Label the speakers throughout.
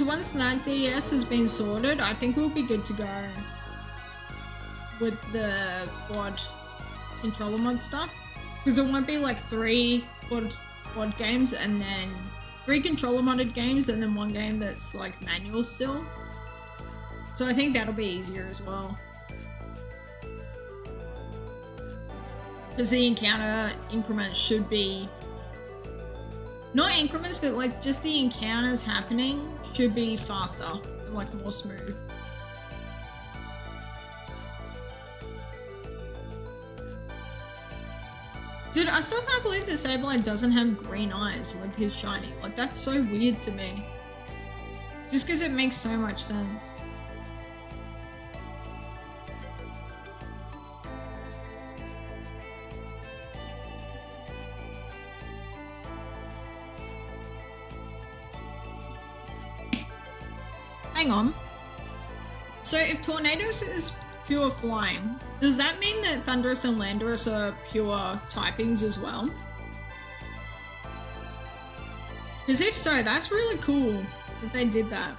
Speaker 1: once that DS has been sorted, I think we'll be good to go with the quad controller mod stuff. Because it won't be like 3 quad games and then 3 controller modded games and then 1 game that's like manual still. So I think that'll be easier as well. Because the encounter increments should be... not increments, but like just the encounters happening should be faster and like more smooth. Dude, I still can't believe that Sableye doesn't have green eyes with his shiny. Like, that's so weird to me. Just because it makes so much sense. Hang on. So if Tornadus is pure flying, does that mean that Thundurus and Landorus are pure typings as well? Because if so, that's really cool that they did that.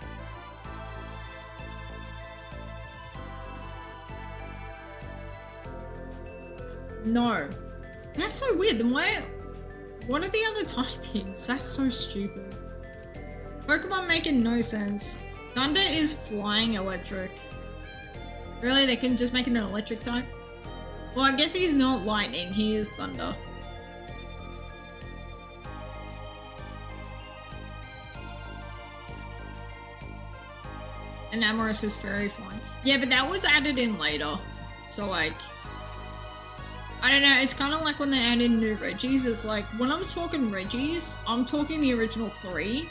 Speaker 1: No. That's so weird. Then what are the other typings? That's so stupid. Pokemon making no sense. Thunder is flying electric. Really? They can just make it an electric type? Well, I guess he's not lightning, he is thunder. And Amorous is fairy flying. Yeah, but that was added in later. So like... I don't know, it's kind of like when they add in new Regis, it's like, when I'm talking Regis, I'm talking the original 3.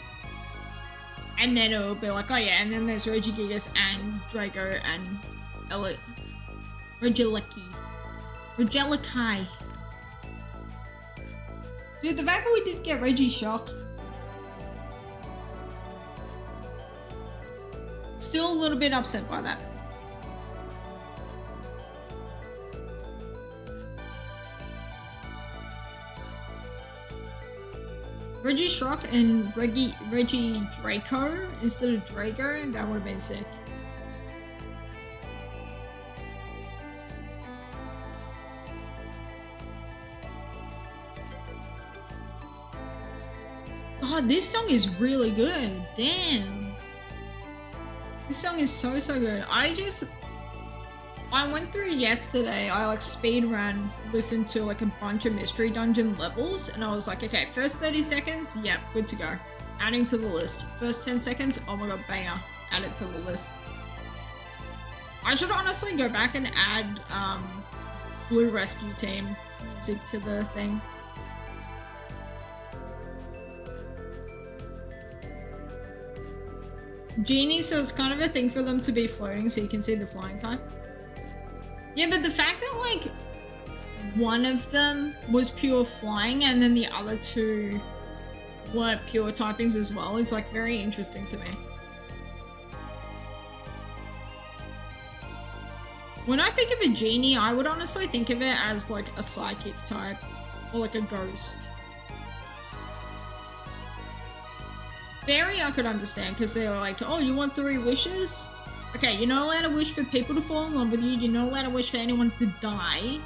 Speaker 1: And then it'll be like, oh yeah, and then there's Regigigas and Draco and Regieleki. Dude, the fact that we did get Regishock. Still a little bit upset by that. Regishock and Reggie Draco instead of Draco, that would have been sick. God, this song is really good. Damn. This song is so good. I went through yesterday, I like speed ran, listened to like a bunch of mystery dungeon levels, and I was like, okay, first 30 seconds, yep, good to go. Adding to the list. First 10 seconds, oh my god, banger. Add it to the list. I should honestly go back and add Blue Rescue Team music to the thing. Genie, so it's kind of a thing for them to be floating so you can see the flying type. Yeah, but the fact that like one of them was pure flying and then the other 2 were pure typings as well is like very interesting to me. When I think of a genie, I would honestly think of it as like a psychic type or like a ghost. Fairy I could understand because they were like, oh, you want 3 wishes? Okay, you're not allowed to wish for people to fall in love with you, you're not allowed to wish for anyone to die,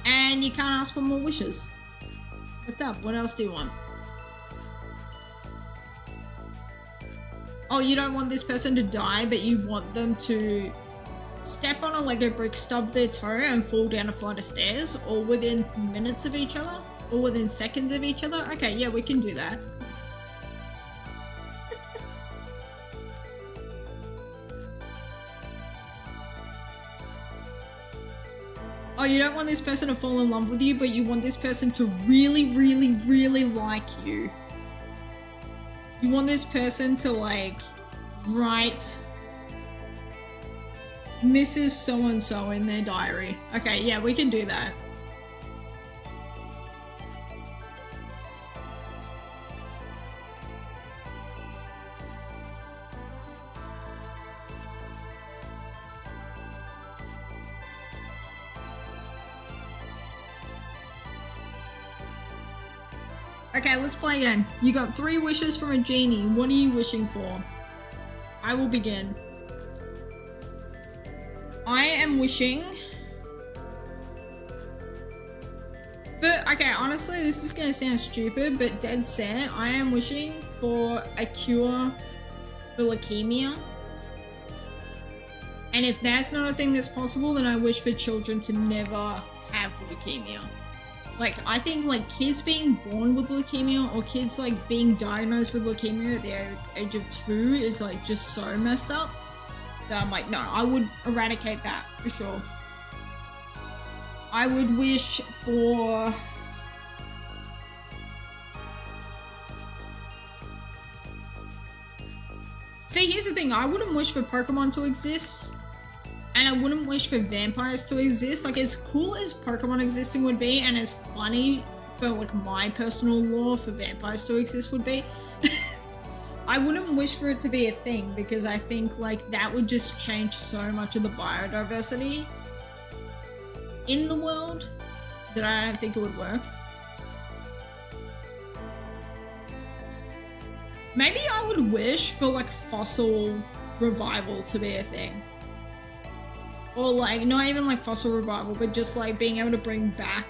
Speaker 1: and you can't ask for more wishes. What's up? What else do you want? Oh, you don't want this person to die, but you want them to step on a Lego brick, stub their toe, and fall down a flight of stairs, all within minutes of each other? Or within seconds of each other? Okay, yeah, we can do that. Oh, you don't want this person to fall in love with you, but you want this person to really, really, really like you. You want this person to, like, write Mrs. So-and-so in their diary. Okay, yeah, we can do that. Okay, let's play again. You got 3 wishes from a genie. What are you wishing for? I will begin. I am wishing... But, okay, honestly, this is gonna sound stupid, but dead set, I am wishing for a cure for leukemia. And if that's not a thing that's possible, then I wish for children to never have leukemia. Like, I think, like, kids being born with leukemia or kids, like, being diagnosed with leukemia at the age of 2 is, like, just so messed up that I'm like, no, I would eradicate that for sure. I would wish for... See, here's the thing. I wouldn't wish for Pokemon to exist. And I wouldn't wish for vampires to exist. Like, as cool as Pokemon existing would be, and as funny for, like, my personal lore for vampires to exist would be, I wouldn't wish for it to be a thing, because I think, like, that would just change so much of the biodiversity in the world that I don't think it would work. Maybe I would wish for, like, fossil revival to be a thing. Or, like, not even, like, fossil revival, but just, like, being able to bring back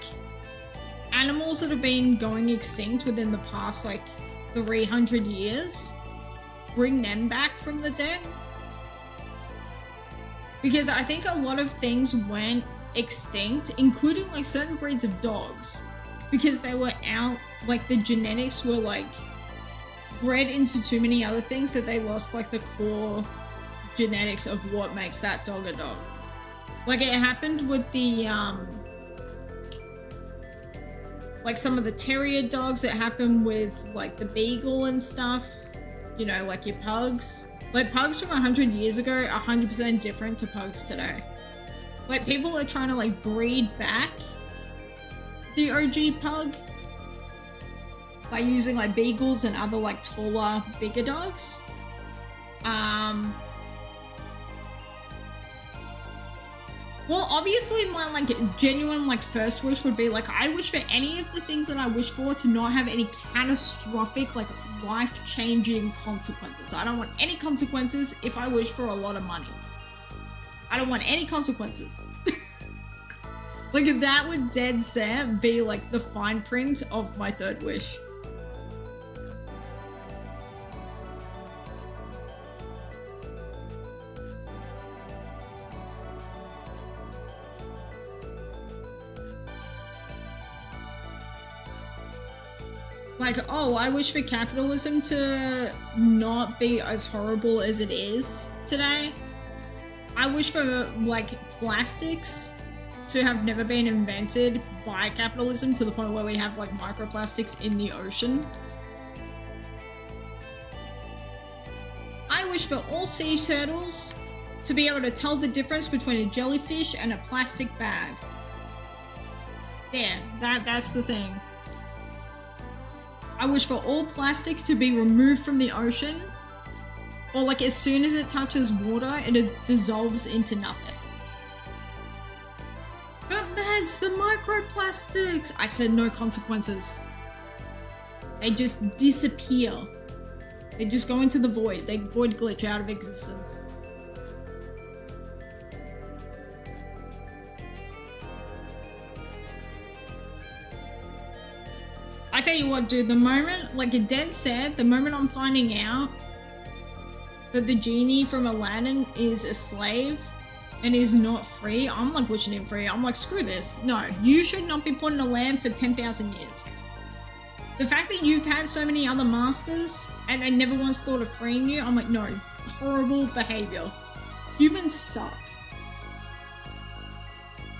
Speaker 1: animals that have been going extinct within the past, like, 300 years. Bring them back from the dead. Because I think a lot of things went extinct, including, like, certain breeds of dogs. Because they were out, like, the genetics were, like, bred into too many other things that they lost, like, the core genetics of what makes that dog a dog. Like, it happened with the, like, some of the terrier dogs. It happened with, like, the beagle and stuff. You know, like, your pugs. Like, pugs from 100 years ago are 100% different to pugs today. Like, people are trying to, like, breed back the OG pug by using, like, beagles and other, like, taller, bigger dogs. Well, obviously my, like, genuine, like, first wish would be, like, I wish for any of the things that I wish for to not have any catastrophic, like, life-changing consequences. I don't want any consequences if I wish for a lot of money. I don't want any consequences. Like, that would dead set be, like, the fine print of my third wish. Like, oh, I wish for capitalism to not be as horrible as it is today. I wish for, like, plastics to have never been invented by capitalism to the point where we have, like, microplastics in the ocean. I wish for all sea turtles to be able to tell the difference between a jellyfish and a plastic bag. There, that's the thing. I wish for all plastic to be removed from the ocean, or, like, as soon as it touches water, it dissolves into nothing. But Mads, the microplastics! I said no consequences. They just disappear. They just go into the void. They void glitch out of existence. I tell you what, dude, the moment, like, a dead set, the moment I'm finding out that the genie from Aladdin is a slave and is not free, I'm, like, wishing him free. I'm like, screw this. No, you should not be put in a lamp for 10,000 years. The fact that you've had so many other masters and they never once thought of freeing you, I'm like, no, horrible behavior. Humans suck.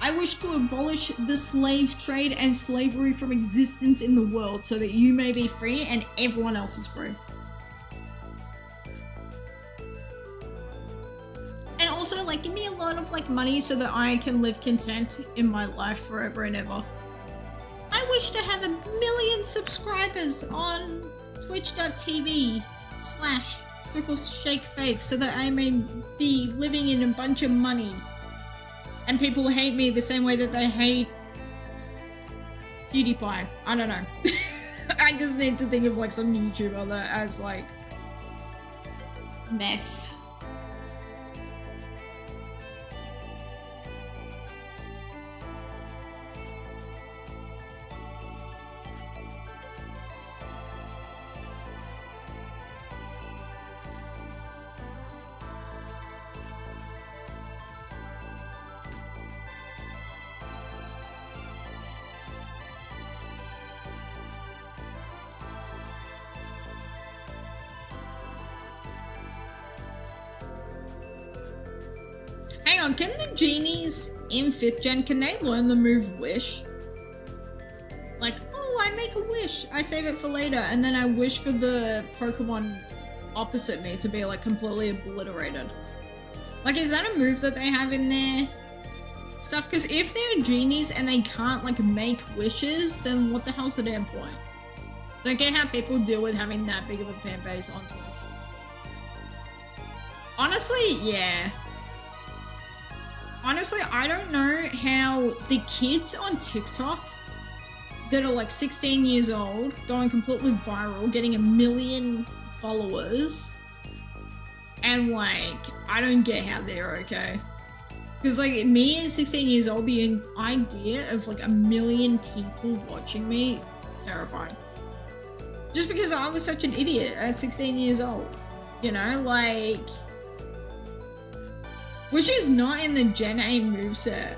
Speaker 1: I wish to abolish the slave trade and slavery from existence in the world so that you may be free and everyone else is free. And also, like, give me a lot of, like, money so that I can live content in my life forever and ever. I wish to have 1 million subscribers on twitch.tv/TripleShakeFake so that I may be living in a bunch of money. And people hate me the same way that they hate PewDiePie. I don't know. I just need to think of, like, some YouTuber that has, like, mess. on, can the genies in 5th gen, can they learn the move Wish? Like, oh, I make a wish, I save it for later, and then I wish for the Pokemon opposite me to be like completely obliterated. Like, is that a move that they have in their stuff? Because if they're genies and they can't like make wishes, then what the hell's the damn point? Don't get how people deal with having that big of a fan base on Twitch. Honestly, yeah. Honestly, I don't know how the kids on TikTok that are like 16 years old, going completely viral, getting 1 million followers, and like, I don't get how they're okay. Because like, me at 16 years old, the idea of like 1 million people watching me, terrifying. Just because I was such an idiot at 16 years old, you know, like, which is not in the Gen A moveset.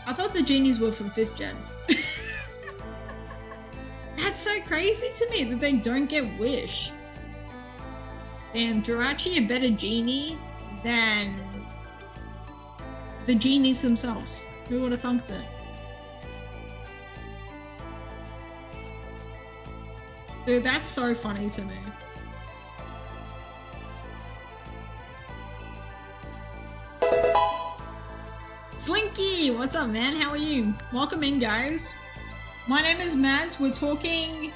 Speaker 1: I thought the genies were from 5th gen. That's so crazy to me that they don't get Wish. Damn, Jirachi a better genie than the genies themselves. Who would have thunked it? Dude, that's so funny to me. Slinky, what's up, man? How are you? Welcome in, guys. My name is Mads. We're talking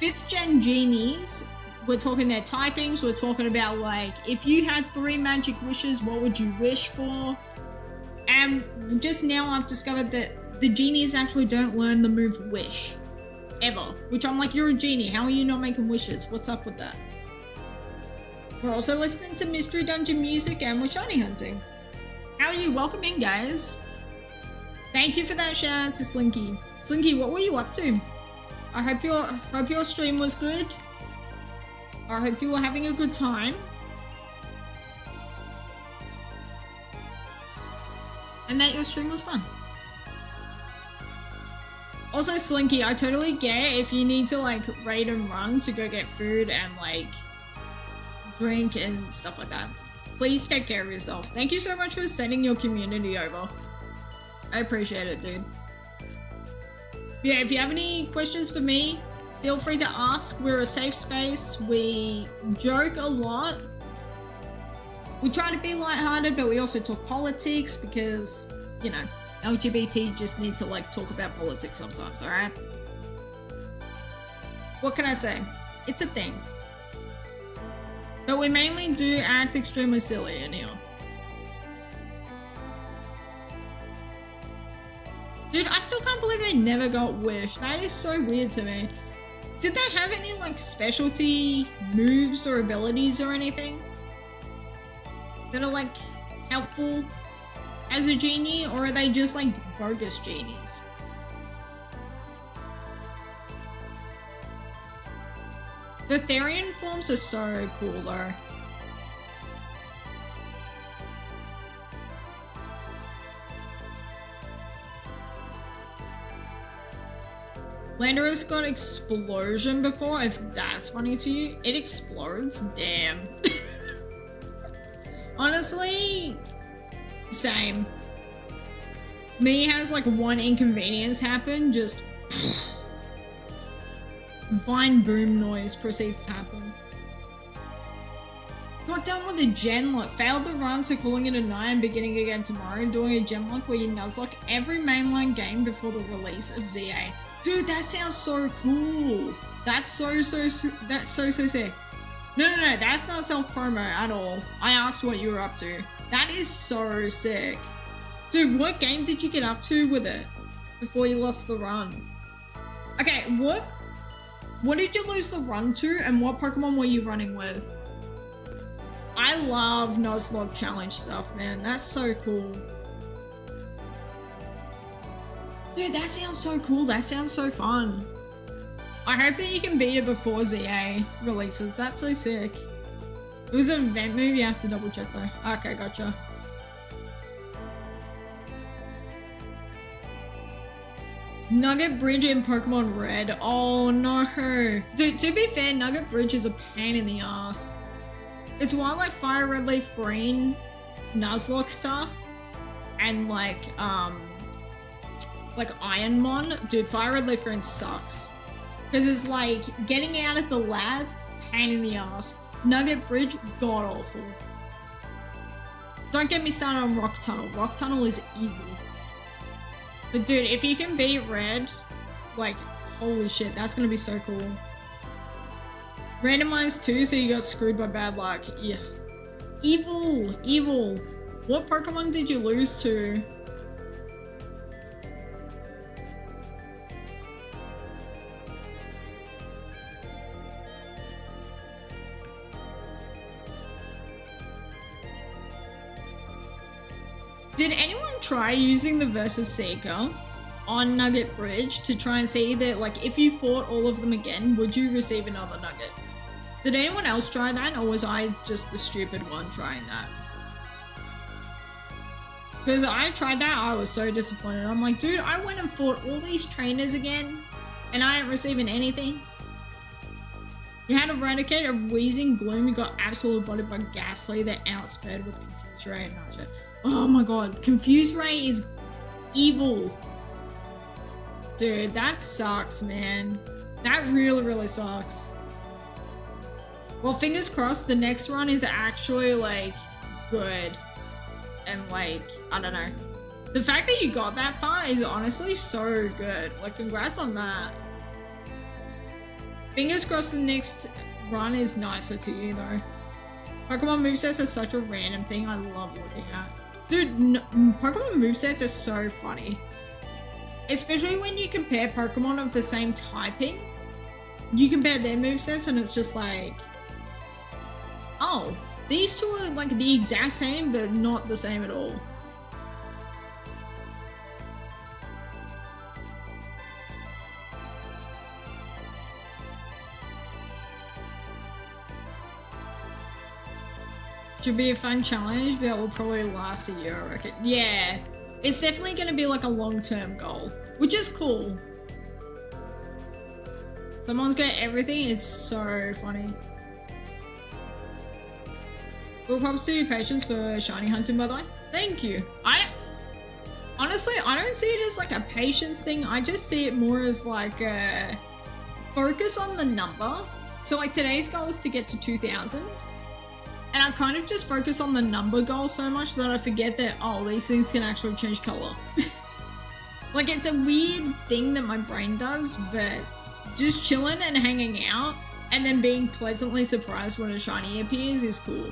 Speaker 1: 5th gen genies. We're talking their typings. We're talking about like, if you had 3 magic wishes, what would you wish for? And just now I've discovered that the genies actually don't learn the move Wish. Ever. Which I'm like, you're a genie. How are you not making wishes? What's up with that? We're also listening to Mystery Dungeon music and we're shiny hunting. How are you? Welcome in, guys. Thank you for that shout out to Slinky. Slinky, what were you up to? I hope your stream was good. I hope you were having a good time. And that your stream was fun. Also, Slinky, I totally get if you need to like raid and run to go get food and like drink and stuff like that. Please take care of yourself. Thank you so much for sending your community over. I appreciate it, dude. Yeah, if you have any questions for me, feel free to ask. We're a safe space. We joke a lot. We try to be lighthearted, but we also talk politics because, you know, LGBT just need to like talk about politics sometimes, alright? What can I say? It's a thing. But we mainly do act extremely silly in here. Dude, I still can't believe they never got Wish. That is so weird to me. Did they have any like specialty moves or abilities or anything that are like helpful as a genie, or are they just like bogus genies? The Therian forms are so cool though. Landorus got explosion before, if that's funny to you. It explodes? Damn. Honestly, same. Me has like one inconvenience happen, just Vine boom noise proceeds to happen. Got done with a gen lock. Failed the run, so calling it a 9, beginning again tomorrow. Doing a gen lock where you nuzlocke every mainline game before the release of ZA. Dude, that sounds so cool. That's so sick. No, that's not self-promo at all. I asked what you were up to. That is so sick. Dude, what game did you get up to with it before you lost the run? Okay, what did you lose the run to, and what Pokemon were you running with? I love Nuzlocke challenge stuff, man. That's so cool. Dude, that sounds so cool. That sounds so fun. I hope that you can beat it before ZA releases. That's so sick. It was an event move. You have to double check though. Okay, gotcha. Nugget Bridge in Pokemon Red. Oh no. Dude, to be fair, Nugget Bridge is a pain in the ass. It's why like Fire Red Leaf Green, Nuzlocke stuff, and like Ironmon. Dude, Fire Red Leaf Green sucks. Because it's like getting out of the lab, pain in the ass. Nugget Bridge, god awful. Don't get me started on Rock Tunnel. Rock Tunnel is evil. But dude, if you can beat Red, like, holy shit, that's gonna be so cool. Randomized 2, so you got screwed by bad luck. Yeah. Evil! Evil! What Pokemon did you lose to? Did anyone try using the Versus Seeker on Nugget Bridge to try and see that, like, if you fought all of them again, would you receive another nugget? Did anyone else try that, or was I just the stupid one trying that? Because I tried that, I was so disappointed. I'm like, dude, I went and fought all these trainers again, and I ain't receiving anything. You had Eradicate of Wheezing Gloom, you got absolutely bodied by Ghastly that outsped with Confuse Ray and Nutshot. Oh my god, Confuse Ray is evil. Dude, that sucks, man. That really, really sucks. Well, fingers crossed, the next run is actually, like, good. And, like, I don't know. The fact that you got that far is honestly so good. Like, congrats on that. Fingers crossed the next run is nicer to you, though. Pokemon movesets are such a random thing I love looking at. Dude, Pokemon movesets are so funny. Especially when you compare Pokemon of the same typing. You compare their movesets and it's just like... Oh, these two are like the exact same, but not the same at all. Should be a fun challenge, but that will probably last a year, I reckon. Yeah, it's definitely going to be like a long-term goal, which is cool. Someone's got everything, it's so funny. Full props to your patience for shiny hunting, by the way. Thank you. Honestly, I don't see it as like a patience thing. I just see it more as like a focus on the number. So like today's goal is to get to 2,000. And I kind of just focus on the number goal so much that I forget that, oh, these things can actually change color. Like, it's a weird thing that my brain does, but just chilling and hanging out and then being pleasantly surprised when a shiny appears is cool.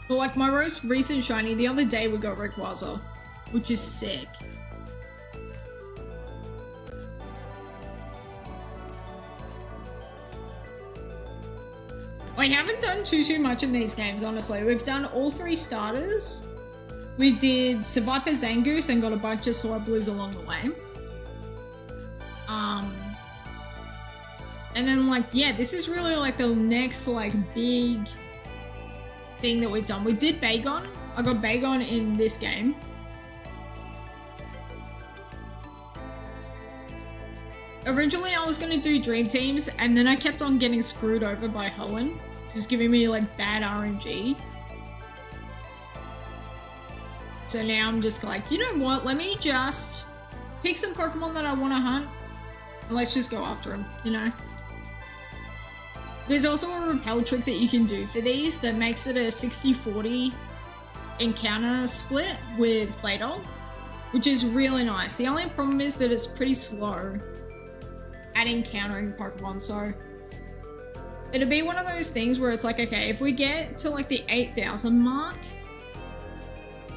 Speaker 1: But like my most recent shiny, the other day we got Rayquaza, which is sick. We haven't done too much in these games, honestly. We've done all 3 starters. We did Survivor Zangoose and got a bunch of Swablues along the way. And then like, yeah, this is really like the next like big thing that we've done. We did Bagon. I got Bagon in this game. Originally, I was going to do Dream Teams, and then I kept on getting screwed over by Hoenn, just giving me, like, bad RNG. So now I'm just like, you know what? Let me just pick some Pokemon that I want to hunt, and let's just go after them, you know? There's also a repel trick that you can do for these that makes it a 60-40 encounter split with Play-Doh, which is really nice. The only problem is that it's pretty slow at encountering Pokemon, so it'll be one of those things where it's like, okay, if we get to like the 8,000 mark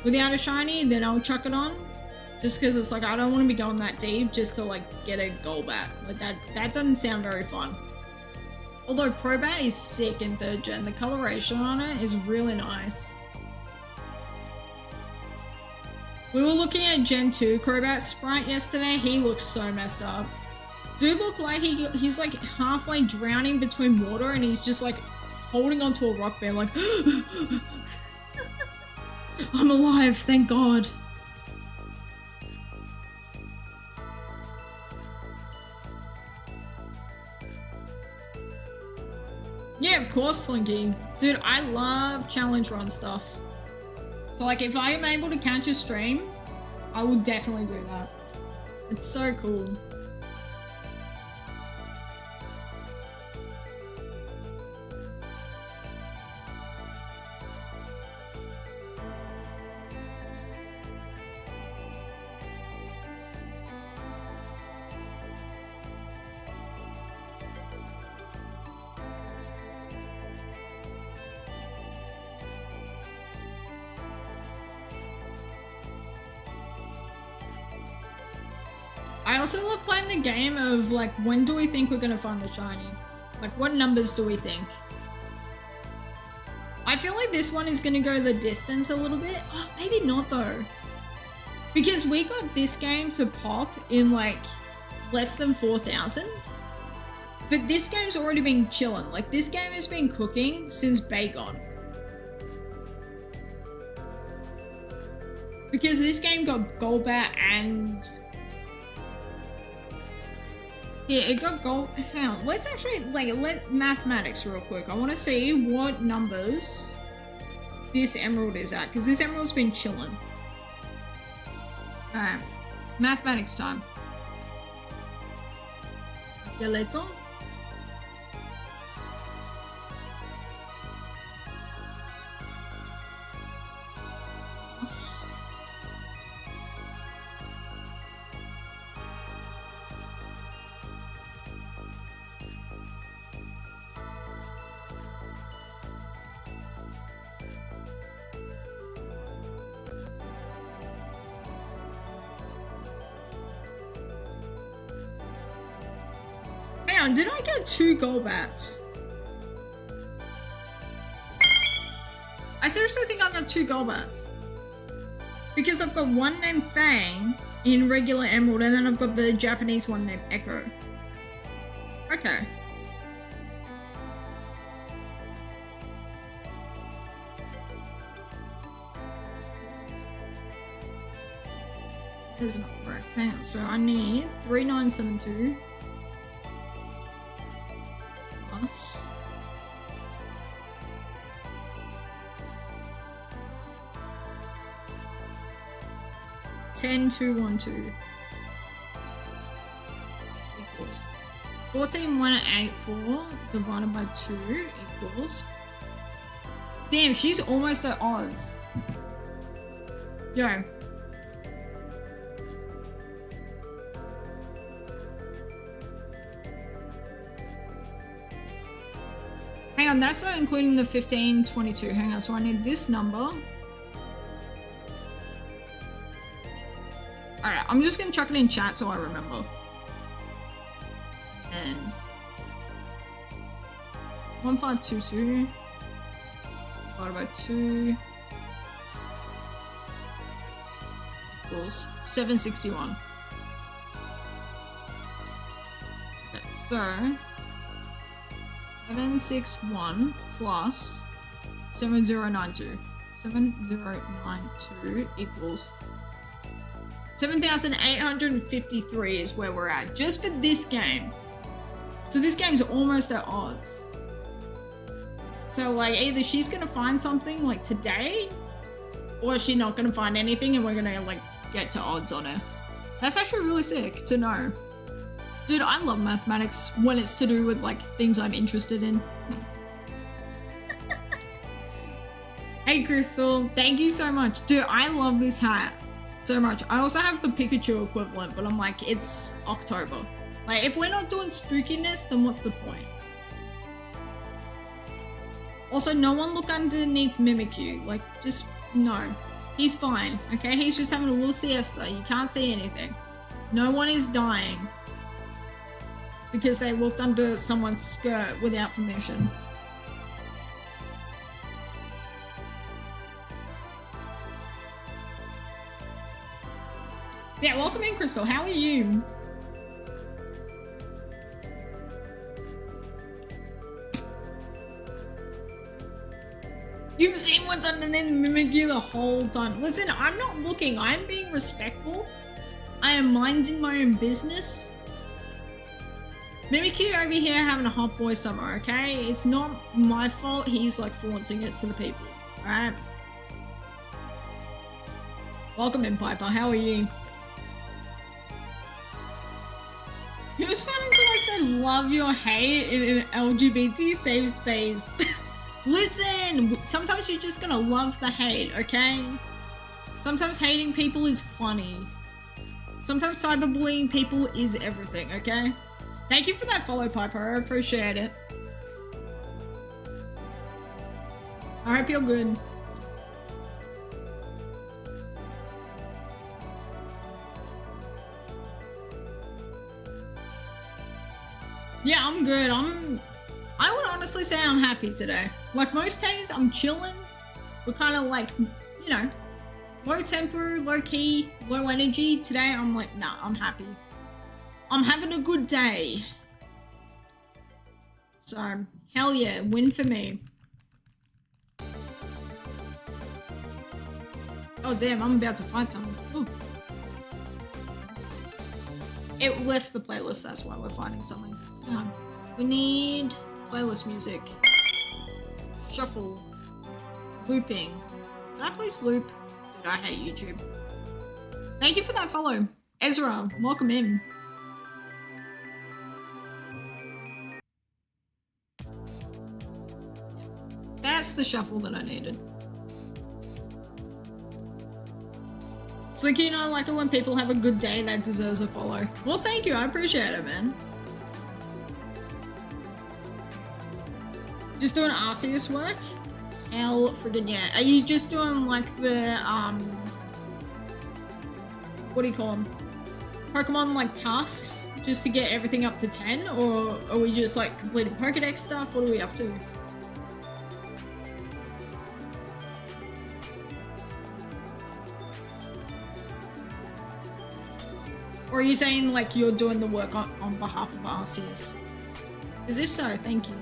Speaker 1: without a shiny, then I'll chuck it on, just because it's like I don't want to be going that deep just to like get a Golbat. Like that doesn't sound very fun. Although Crobat is sick in 3rd gen, the coloration on it is really nice. We were looking at Gen 2 Crobat sprite yesterday. He looks so messed up. Dude look like he's like halfway drowning between water and he's just like holding onto a rock band like I'm alive, thank God. Yeah, of course, Slinky. Dude, I love challenge run stuff. So like if I am able to catch a stream, I will definitely do that. It's so cool. I also love playing the game of like, when do we think we're gonna find the shiny? Like, what numbers do we think? I feel like this one is gonna go the distance a little bit. Oh, maybe not though. Because we got this game to pop in like less than 4,000. But this game's already been chilling. Like, this game has been cooking since Bacon. Because this game got Golbat and... yeah, it got gold. Hang on, let's actually, like, let mathematics real quick. I want to see what numbers this emerald is at, because this emerald's been chilling. Alright, mathematics time. Skeleton. Did I get 2 Golbats? I seriously think I got 2 Golbats. Because I've got one named Fang in regular Emerald, and then I've got the Japanese one named Echo. Okay. That is not correct. Hang on. So I need 3972. 10,212 equals 14,184 divided by 2 equals. Damn, she's almost at odds. Yo. Hang on, that's not including the 1522. Hang on, so I need this number. Alright, I'm just gonna chuck it in chat so I remember. And 1522 divided by 2 equals 761. Okay, so 761 plus 7092. 7092 equals 7,853 is where we're at, just for this game. So this game's almost at odds. So like, either she's gonna find something like today, or she's not gonna find anything and we're gonna like get to odds on her. That's actually really sick to know. Dude, I love mathematics when it's to do with like things I'm interested in. Hey Crystal, thank you so much. Dude, I love this hat so much. I also have the Pikachu equivalent, but I'm like, it's October. Like, if we're not doing spookiness, then what's the point? Also, no one look underneath Mimikyu. Like, just, no. He's fine, okay? He's just having a little siesta. You can't see anything. No one is dying because they looked under someone's skirt without permission. Yeah, welcome in, Crystal. How are you? You've seen what's underneath Mimikyu the whole time. Listen, I'm not looking. I'm being respectful. I am minding my own business. Mimikyu over here having a hot boy summer, okay? It's not my fault he's like flaunting it to the people, alright? Welcome in, Piper. How are you? It was fun until I said love your hate in an LGBT safe space. Listen, sometimes you're just gonna love the hate, okay? Sometimes hating people is funny. Sometimes cyberbullying people is everything, okay? Thank you for that follow, Piper. I appreciate it. I hope you're good. Yeah, I'm good. I would honestly say I'm happy today. Like most days, I'm chilling. We're kind of like, you know, low tempo, low key, low energy. Today, I'm like, nah, I'm happy. I'm having a good day. So, hell yeah, win for me. Oh damn, I'm about to fight someone. Ooh. It left the playlist, that's why we're fighting something. We need playlist music. Shuffle. Looping. Can I please loop? Dude, I hate YouTube. Thank you for that follow. Ezra, welcome in. That's the shuffle that I needed. So, you know, like it when people have a good day that deserves a follow. Well, thank you. I appreciate it, man. Just doing Arceus work? Hell friggin' yeah. Are you just doing like the, what do you call them? Pokemon like tasks just to get everything up to 10? Or are we just like completing Pokedex stuff? What are we up to? Or are you saying like you're doing the work on behalf of Arceus? Because if so, thank you.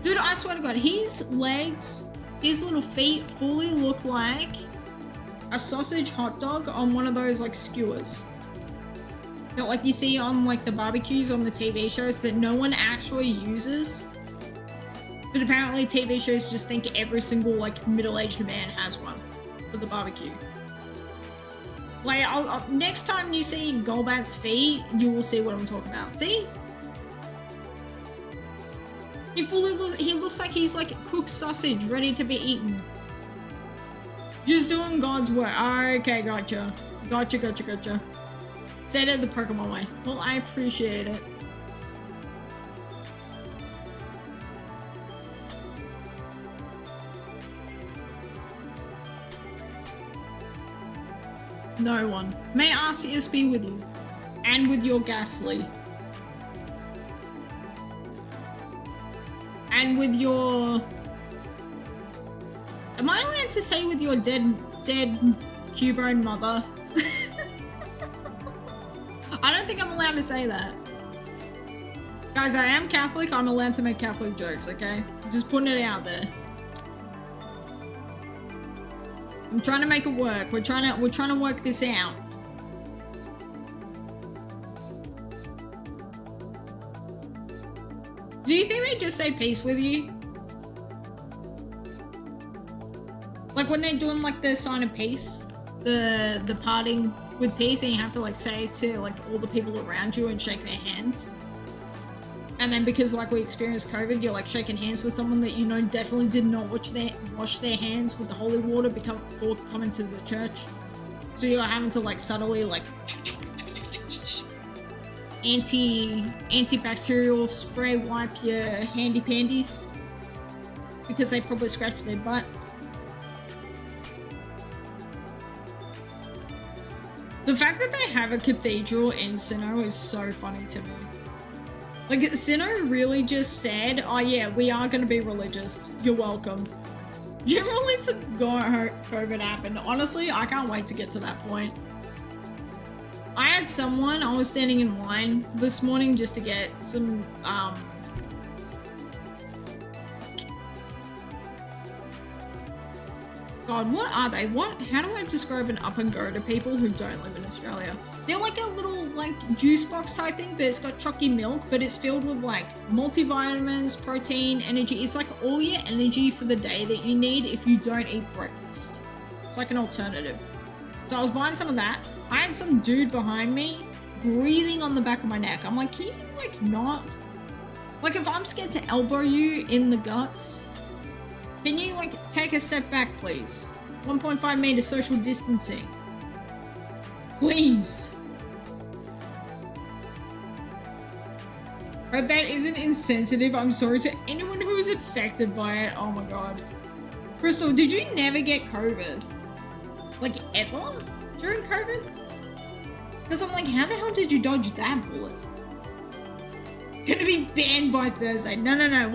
Speaker 1: Dude, I swear to God, his legs, his little feet fully look like a sausage hot dog on one of those like skewers. That like you see on like the barbecues on the TV shows that no one actually uses. But apparently TV shows just think every single like middle-aged man has one for the barbecue. Like, next time you see Golbat's feet, you will see what I'm talking about. See? He looks like he's like cooked sausage ready to be eaten. Just doing God's work. Okay, gotcha. Gotcha. Said it the Pokemon way. Well, I appreciate it. No one. May Arceus be with you. And with your Ghastly. And with your... Am I allowed to say with your dead Cubone mother? I don't think I'm allowed to say that. Guys, I am Catholic. I'm allowed to make Catholic jokes, okay? Just putting it out there. I'm trying to make it work. We're trying to work this out. Do you think they just say peace with you? Like when they're doing like the sign of peace, the parting with peace, and you have to like say to like all the people around you and shake their hands. And then because like we experienced COVID, you're like shaking hands with someone that you know definitely did not wash their hands with the holy water before coming to the church. So you're having to like subtly like antibacterial spray wipe your handy pandies because they probably scratched their butt. The fact that they have a cathedral in Sinnoh is so funny to me. Like, Sinnoh really just said, oh yeah, we are going to be religious. You're welcome. Generally forgot COVID happened. Honestly, I can't wait to get to that point. I had someone, I was standing in line this morning just to get some, God, what are they? How do I describe an up and go to people who don't live in Australia? They're like a little like juice box type thing, but it's got chalky milk, but it's filled with like multivitamins, protein, energy. It's like all your energy for the day that you need if you don't eat breakfast. It's like an alternative. So I was buying some of that. I had some dude behind me breathing on the back of my neck. I'm like, can you like not? Like if I'm scared to elbow you in the guts, can you like take a step back, please? 1.5 meter social distancing. Please. Hope that isn't insensitive. I'm sorry to anyone who was affected by it. Oh my god. Crystal, did you never get COVID? Like ever? During COVID? Because I'm like, how the hell did you dodge that bullet? Gonna be banned by Thursday. No.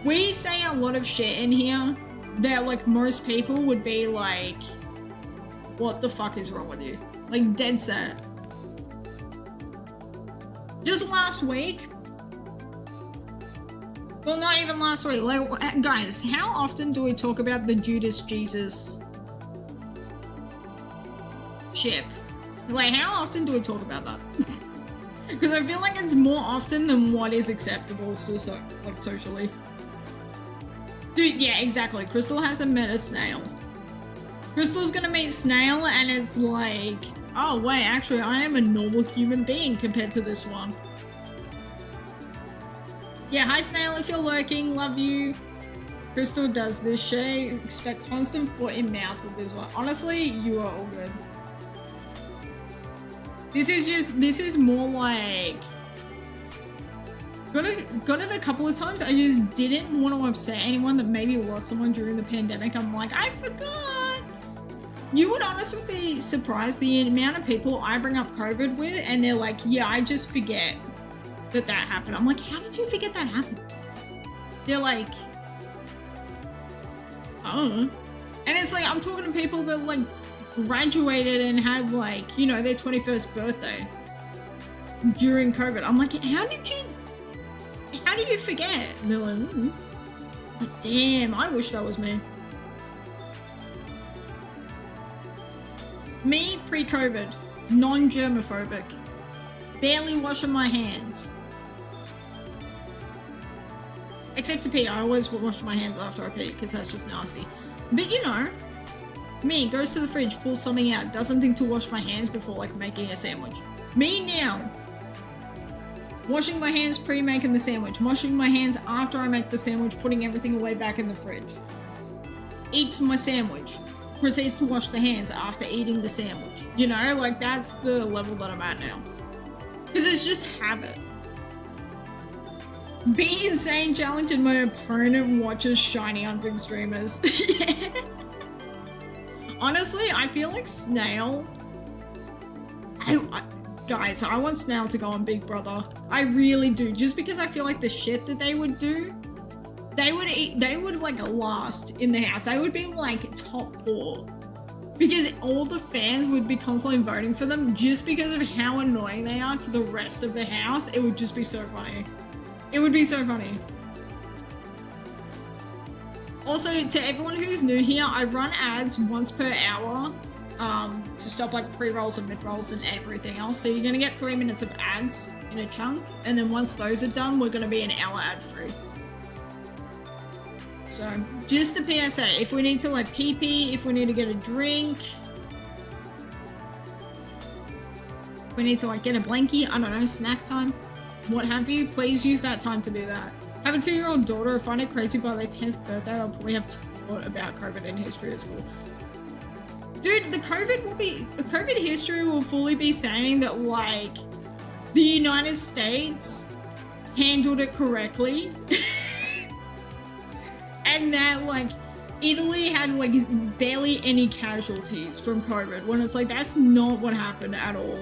Speaker 1: We say a lot of shit in here that like most people would be like, what the fuck is wrong with you? Like dead set. Just last week. Well, not even last week. Like, guys, how often do we talk about the Judas Jesus ship? Like, how often do we talk about that? Because I feel like it's more often than what is acceptable, like socially. Dude, yeah, exactly. Crystal hasn't met a snail. Crystal's gonna meet Snail, and it's like, oh wait, actually, I am a normal human being compared to this one. Yeah, hi Snail, if you're lurking, love you. Crystal does this shit. Expect constant foot in mouth with this one. Honestly, you are all good. This is more like, got it a couple of times. I just didn't want to upset anyone that maybe lost someone during the pandemic. I'm like, I forgot. You would honestly be surprised the amount of people I bring up COVID with, and they're like, yeah, I just forget that happened. I'm like, how did you forget that happened? They're like, oh. And it's like, I'm talking to people that like graduated and had like, you know, their 21st birthday during COVID. I'm like, how did you forget? And they're like, like, damn, I wish that was me. Me pre-COVID, non-germophobic, barely washing my hands. Except to pee, I always wash my hands after I pee because that's just nasty. But you know, me goes to the fridge, pulls something out, doesn't think to wash my hands before like making a sandwich. Me now, washing my hands pre-making the sandwich, washing my hands after I make the sandwich, putting everything away back in the fridge. Eats my sandwich. Proceeds to wash the hands after eating the sandwich. You know, like that's the level that I'm at now. Because it's just habit. Be insane challenge and my opponent watches shiny hunting streamers. Yeah. Honestly, I feel like Snail. Guys, I want Snail to go on Big Brother. I really do. Just because I feel like the shit that they would do, they would like last in the house. They would be like top 4. Because all the fans would be constantly voting for them just because of how annoying they are to the rest of the house. It would just be so funny. It would be so funny. Also, to everyone who's new here, I run ads once per hour to stop like pre-rolls and mid-rolls and everything else. So you're gonna get 3 minutes of ads in a chunk. And then once those are done, we're gonna be an hour ad free. So, just the PSA, if we need to like pee-pee, if we need to get a drink, if we need to like get a blankie, I don't know, snack time, what have you, please use that time to do that. I have a 2-year-old daughter. If I find it crazy by their 10th birthday, I'll probably have taught about COVID in history at school. Dude, the COVID history will fully be saying that like the United States handled it correctly. And that like Italy had like barely any casualties from COVID, when it's like that's not what happened at all.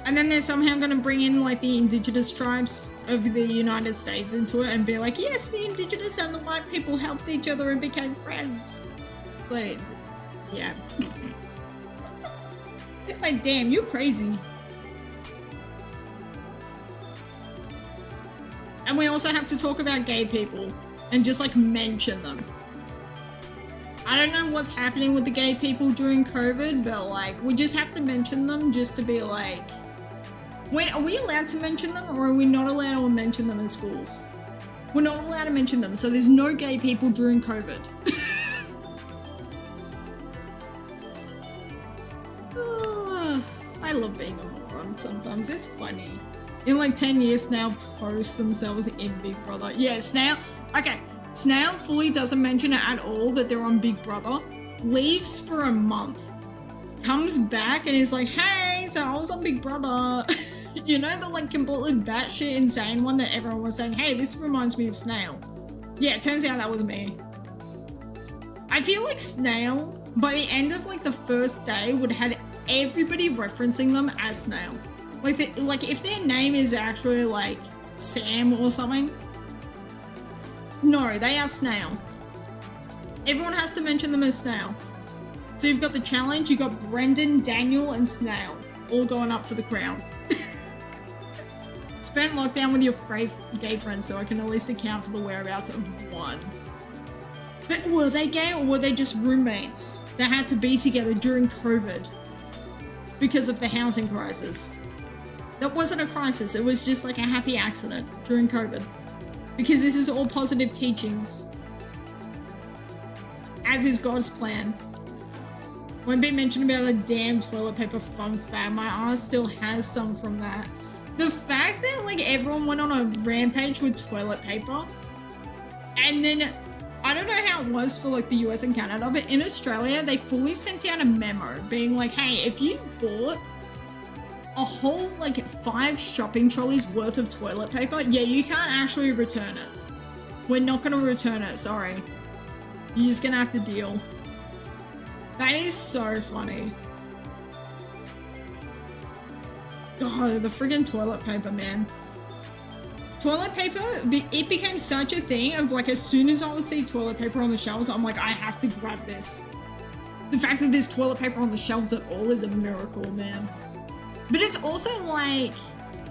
Speaker 1: And then they're somehow going to bring in like the indigenous tribes of the United States into it and be like, yes, the indigenous and the white people helped each other and became friends. It's like, yeah. Like, damn, you're crazy. And we also have to talk about gay people and just like mention them. I don't know what's happening with the gay people during COVID, but like, we just have to mention them just to be like, wait, are we allowed to mention them or are we not allowed to mention them in schools? We're not allowed to mention them, so there's no gay people during COVID. I love being a moron sometimes, it's funny. In like 10 years, Snail posts themselves in Big Brother. Yeah, Snail, okay. Snail fully doesn't mention it at all that they're on Big Brother. Leaves for a month. Comes back and is like, hey, so I was on Big Brother. You know, the like completely batshit insane one that everyone was saying, hey, this reminds me of Snail. Yeah, it turns out that was me. I feel like Snail, by the end of like the first day, would have had everybody referencing them as Snail. Like if their name is actually like Sam or something, no, they are Snail. Everyone has to mention them as Snail. So you've got the challenge, you've got Brendan, Daniel, and Snail all going up for the crown. Spent lockdown with your gay friends so I can at least account for the whereabouts of one. But were they gay or were they just roommates that had to be together during COVID because of the housing crisis? That wasn't a crisis, it was just like a happy accident during COVID. Because this is all positive teachings. As is God's plan. Won't be mentioned about the damn toilet paper fun fact. My ass still has some from that. The fact that like everyone went on a rampage with toilet paper, and then I don't know how it was for like the US and Canada, but in Australia they fully sent out a memo being like, hey, if you bought a whole like 5 shopping trolleys worth of toilet paper, yeah, you can't actually return it. We're not gonna return it, sorry. You're just gonna have to deal. That is so funny. God, the friggin' toilet paper, man. Toilet paper, it became such a thing of like, as soon as I would see toilet paper on the shelves, I'm like, I have to grab this. The fact that there's toilet paper on the shelves at all is a miracle, man. But it's also like,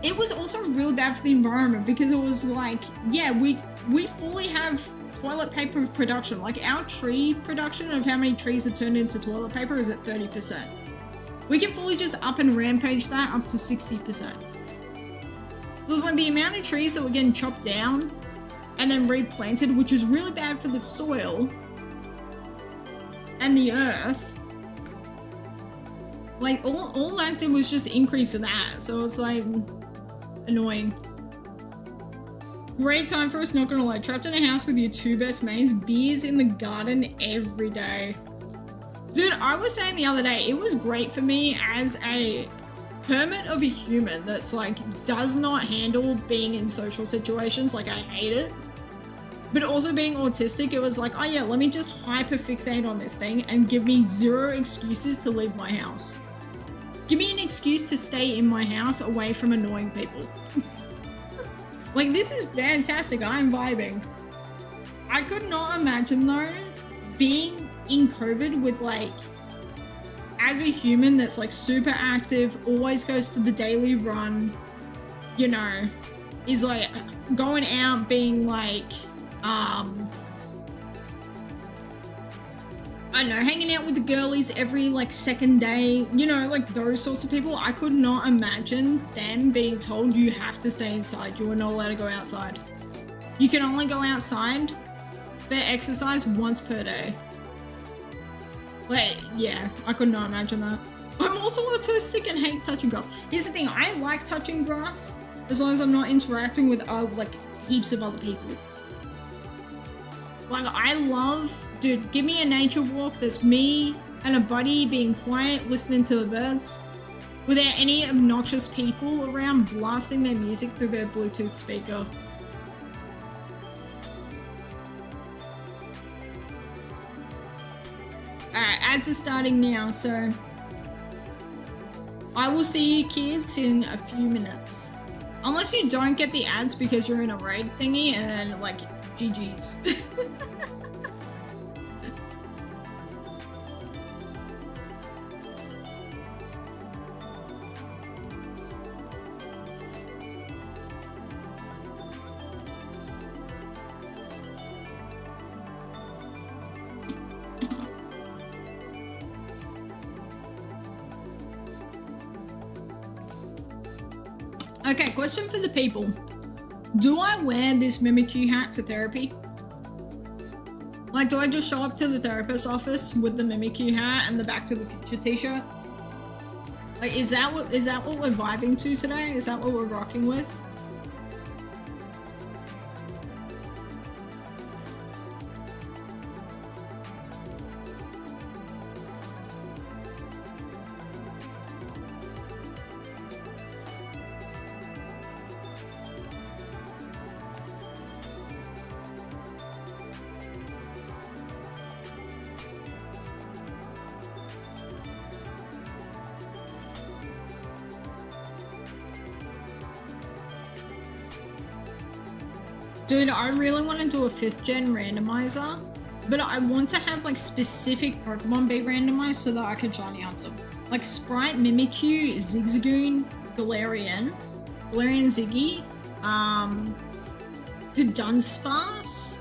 Speaker 1: it was also really bad for the environment because it was like, yeah, we fully have toilet paper production. Like our tree production of how many trees are turned into toilet paper is at 30%. We can fully just up and rampage that up to 60%. So it's like the amount of trees that were getting chopped down and then replanted, which is really bad for the soil and the earth. Like all that did was just increase that. So it's like annoying. Great time for us, not gonna lie. Trapped in a house with your 2 best mates, beers in the garden every day. Dude, I was saying the other day, it was great for me as a hermit of a human that's like, does not handle being in social situations, like I hate it. But also being autistic, it was like, oh yeah, let me just hyper-fixate on this thing and give me 0 excuses to leave my house. Give me an excuse to stay in my house away from annoying people. Like, this is fantastic, I'm vibing. I could not imagine though, being in COVID with like, as a human that's like super active, always goes for the daily run, you know, is like going out being like, I don't know, hanging out with the girlies every like second day, you know, like those sorts of people. I could not imagine them being told you have to stay inside. You are not allowed to go outside. You can only go outside for exercise once per day. Wait, yeah, I could not imagine that. I'm also autistic and hate touching grass. Here's the thing, I like touching grass as long as I'm not interacting with like heaps of other people. Like I love, dude, give me a nature walk that's me and a buddy being quiet, listening to the birds, without any obnoxious people around blasting their music through their Bluetooth speaker. Alright, ads are starting now, so I will see you kids in a few minutes. Unless you don't get the ads because you're in a raid thingy and then like GG's. Okay, question for the people. Do I wear this Mimikyu hat to therapy? Like, do I just show up to the therapist's office with the Mimikyu hat and the Back to the Future t-shirt? Like, is that what we're vibing to today? Is that what we're rocking with? Dude, I really want to do a 5th gen randomizer, but I want to have like specific Pokemon be randomized so that I can shiny hunt them. Like Sprite, Mimikyu, Zigzagoon, Galarian Ziggy, the Dunsparce.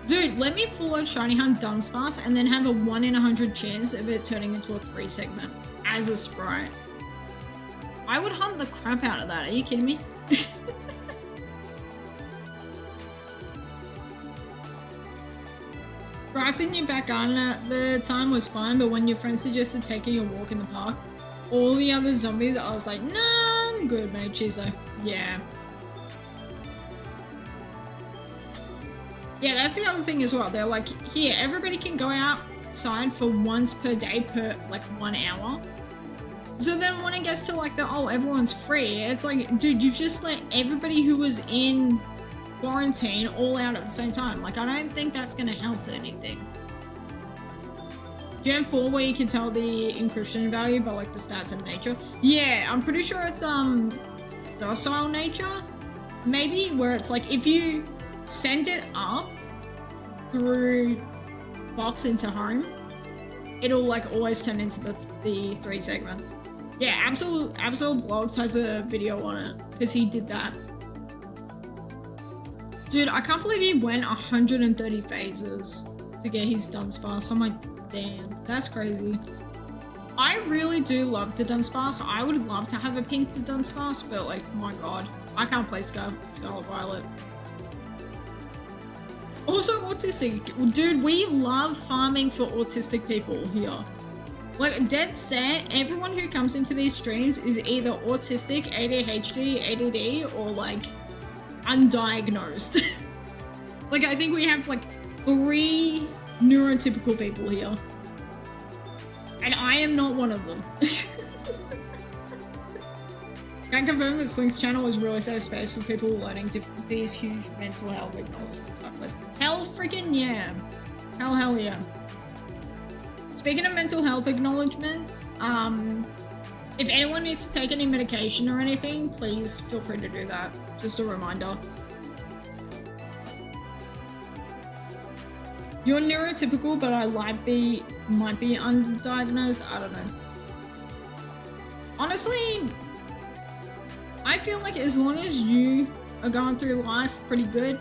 Speaker 1: Dude, let me full out shiny hunt Dunsparce and then have a 1 in 100 chance of it turning into a 3 segment as a Sprite. I would hunt the crap out of that, are you kidding me? Crossing your back garden at the time was fun, but when your friend suggested taking a walk in the park, all the other zombies, I was like, nah, I'm good, mate. She's like, yeah. Yeah, that's the other thing as well. They're like, here, everybody can go outside for once per day per like 1 hour. So then when it gets to like the, oh, everyone's free, it's like, dude, you've just let everybody who was in quarantine all out at the same time. Like, I don't think that's gonna help anything. Gen 4 where you can tell the encryption value by like the stats and nature. Yeah, I'm pretty sure it's docile nature. Maybe where it's like if you send it up through box into home, it'll like always turn into the 3 segment. Yeah, Absolute Blogs has a video on it because he did that. Dude, I can't believe he went 130 phases to get his Dunsparce. I'm like, damn, that's crazy. I really do love the Dunsparce. I would love to have a pink Dunsparce, but like, my god, I can't play Scarlet Violet. Also autistic. Dude, we love farming for autistic people here. Like, dead set, everyone who comes into these streams is either autistic, ADHD, ADD, or like undiagnosed. Like, I think we have like 3 neurotypical people here. And I am not one of them. Can confirm that Slink's channel is really safe space for people learning difficulties, huge mental health acknowledgement type list. Hell freaking yeah. Hell yeah. Speaking of mental health acknowledgement, if anyone needs to take any medication or anything, please feel free to do that. Just a reminder. You're neurotypical, but I might be undiagnosed. I don't know. Honestly, I feel like as long as you are going through life pretty good,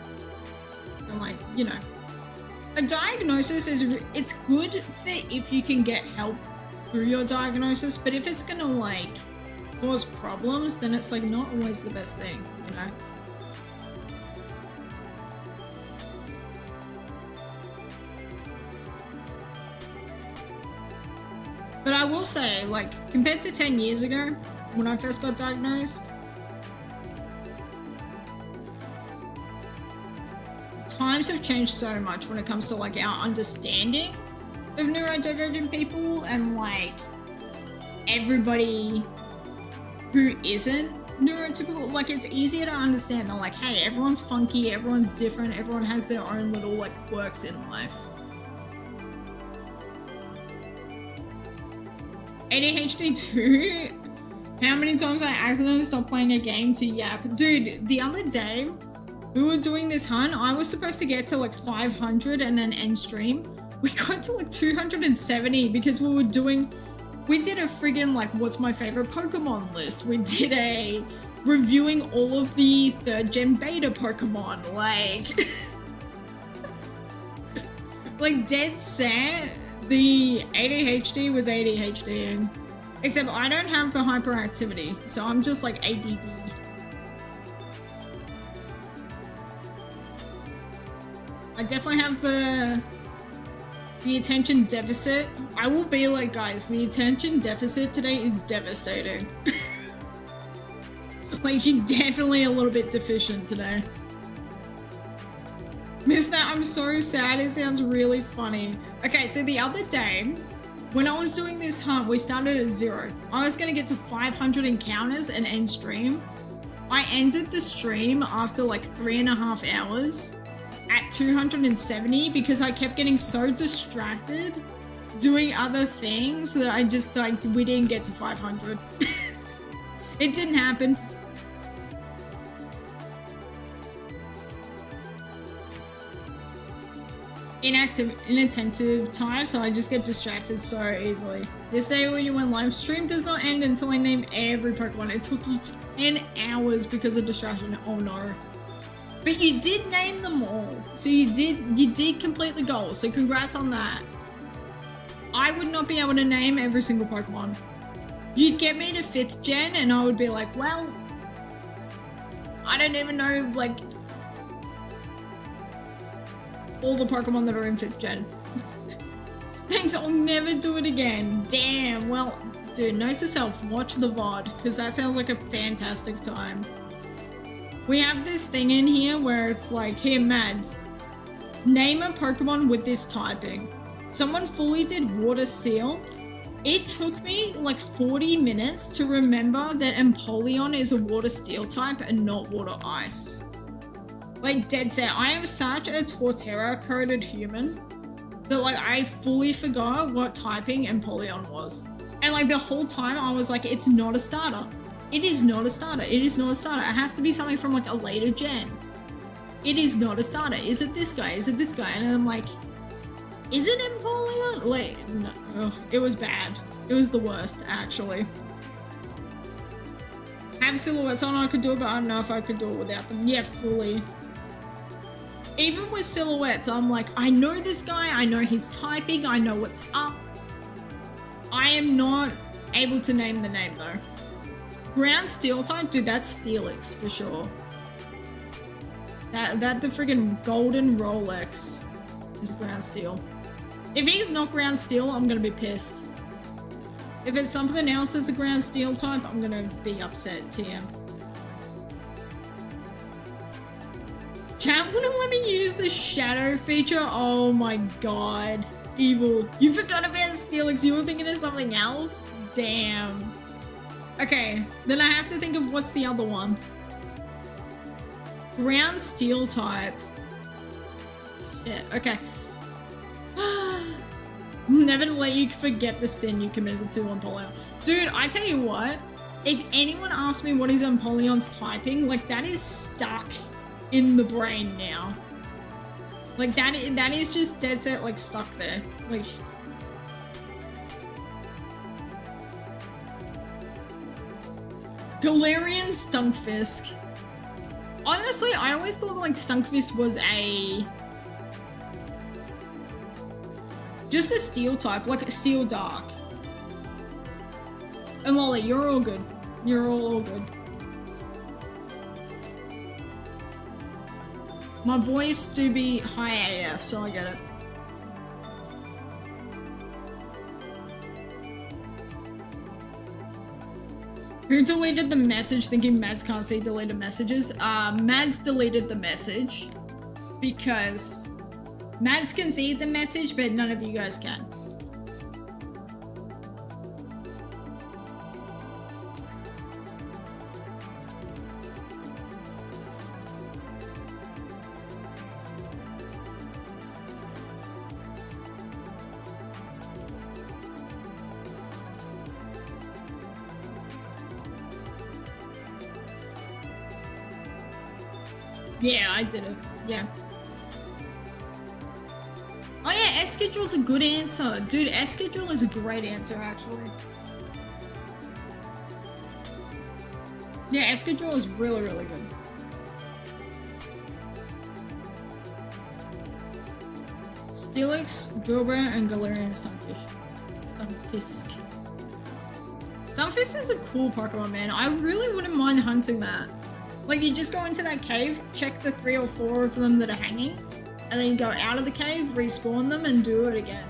Speaker 1: and like, you know, a diagnosis it's good for if you can get help through your diagnosis, but if it's gonna like cause problems, then it's like not always the best thing, you know? But I will say, like, compared to 10 years ago, when I first got diagnosed, times have changed so much when it comes to like our understanding of neurodivergent people and like everybody who isn't neurotypical. Like, it's easier to understand. They're like, hey, everyone's funky, everyone's different, everyone has their own little like quirks in life. ADHD too. How many times I accidentally stopped playing a game to yap? Dude, the other day we were doing this hunt. I was supposed to get to like 500 and then end stream. We got to like 270 because we did a friggin' like what's my favorite Pokemon list. We did a reviewing all of the 3rd gen beta Pokemon, like like dead set. The ADHD was ADHD. Except I don't have the hyperactivity, so I'm just like ADD. I definitely have the attention deficit. I will be like, guys, the attention deficit today is devastating. Like, she's definitely a little bit deficient today. Miss that, I'm so sad. It sounds really funny. Okay, so the other day, when I was doing this hunt, we started at 0. I was gonna get to 500 encounters and end stream. I ended the stream after like 3.5 hours at 270 because I kept getting so distracted doing other things that I just like, we didn't get to 500. It didn't happen. Inattentive type, so I just get distracted so easily. This day when you went live stream does not end until I name every Pokemon. It took you 10 hours because of distraction. Oh no. But you did name them all. So you did complete the goal. So congrats on that. I would not be able to name every single Pokemon. You'd get me to 5th gen and I would be like, well, I don't even know like all the Pokemon that are in 5th gen. Thanks, I'll never do it again. Damn, well, dude, note to self, watch the VOD, because that sounds like a fantastic time. We have this thing in here where it's like, here, Mads, name a Pokemon with this typing. Someone fully did Water Steel. It took me like 40 minutes to remember that Empoleon is a Water Steel type and not Water Ice. Like, dead set, I am such a Torterra-coded human that, like, I fully forgot what typing Empoleon was. And, like, the whole time I was like, it's not a starter. It is not a starter. It is not a starter. It has to be something from, like, a later gen. It is not a starter. Is it this guy? Is it this guy? And I'm like, is it Empoleon? Like, no. Ugh, it was bad. It was the worst, actually. Have silhouettes on, I could do it, but I don't know if I could do it without them. Yeah, fully. Even with silhouettes, I'm like, I know this guy, I know his typing, I know what's up. I am not able to name the name though. Ground Steel type, dude, that's Steelix for sure. That the friggin' golden Rolex is Ground Steel. If he's not Ground Steel, I'm gonna be pissed. If it's something else that's a Ground Steel type, I'm gonna be upset, TM. Chat wouldn't let me use the shadow feature. Oh my god. Evil. You forgot about Steelix. You were thinking of something else? Damn. Okay, then I have to think of what's the other one. Ground Steel type. Yeah, okay. Never to let you forget the sin you committed to Empoleon. Dude, I tell you what. If anyone asks me what is Empoleon's typing, like that is stuck in the brain now. Like that is just dead set like stuck there. Like Galarian Stunkfisk. Honestly, I always thought like Stunkfisk was just a steel type, like a steel dark. And Lolly, you're all good. You're all good. My voice do be high AF, so I get it. Who deleted the message thinking Mads can't see deleted messages? Mads deleted the message because Mads can see the message, but none of you guys can. Yeah, I did it. Yeah. Oh yeah, Escadure's a good answer. Dude, Escadule is a great answer, actually. Yeah, Escadule is really, really good. Steelix, Drillbreath, and Galarian Stunkfisk. Stunfisk is a cool Pokemon, man. I really wouldn't mind hunting that. Like, you just go into that cave, check the 3 or 4 of them that are hanging, and then you go out of the cave, respawn them, and do it again.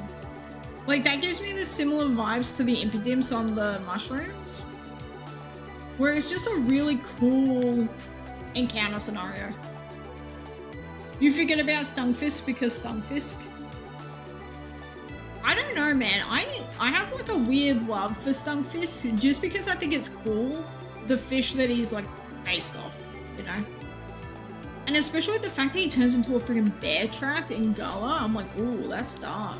Speaker 1: Like, that gives me the similar vibes to the Impidimps on the mushrooms, where it's just a really cool encounter scenario. You forget about Stunfisk because Stunfisk. I don't know, man. I have like a weird love for Stunfisk just because I think it's cool, the fish that he's like based off, you know? And especially the fact that he turns into a freaking bear trap in Gala, I'm like, ooh, that's dark.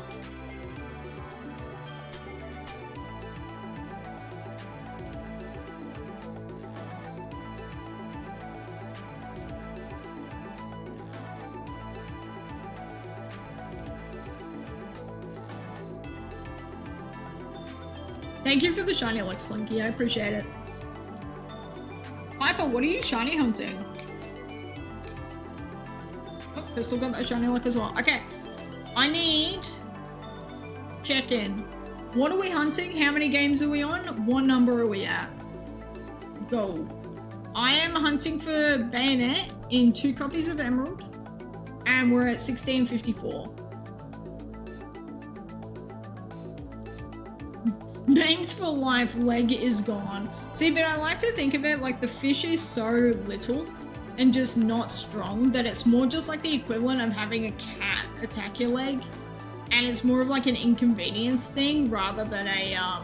Speaker 1: Thank you for the shiny luck, Slinky. I appreciate it. Piper, what are you shiny hunting? Oh, Crystal got that shiny luck as well. Okay. I need check-in. What are we hunting? How many games are we on? What number are we at? Go. I am hunting for Bayonet in 2 copies of Emerald. And we're at 1654. Names for life, leg is gone. See, but I like to think of it like the fish is so little and just not strong that it's more just like the equivalent of having a cat attack your leg. And it's more of like an inconvenience thing rather than a,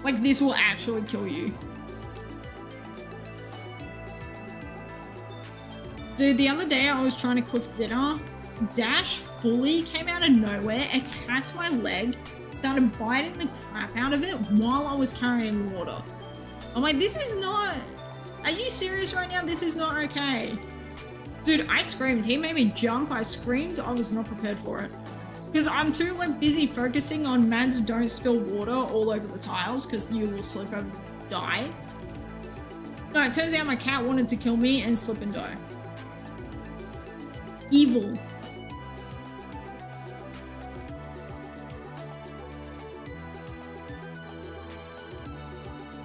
Speaker 1: like this will actually kill you. Dude, the other day I was trying to cook dinner. Dash fully came out of nowhere, attacked my leg, started biting the crap out of it while I was carrying water. I'm like, this is not... Are you serious right now? This is not okay. Dude, I screamed. He made me jump. I screamed. I was not prepared for it. Because I'm too like busy focusing on Mads don't spill water all over the tiles because you will slip and die. No, it turns out my cat wanted to kill me and slip and die. Evil.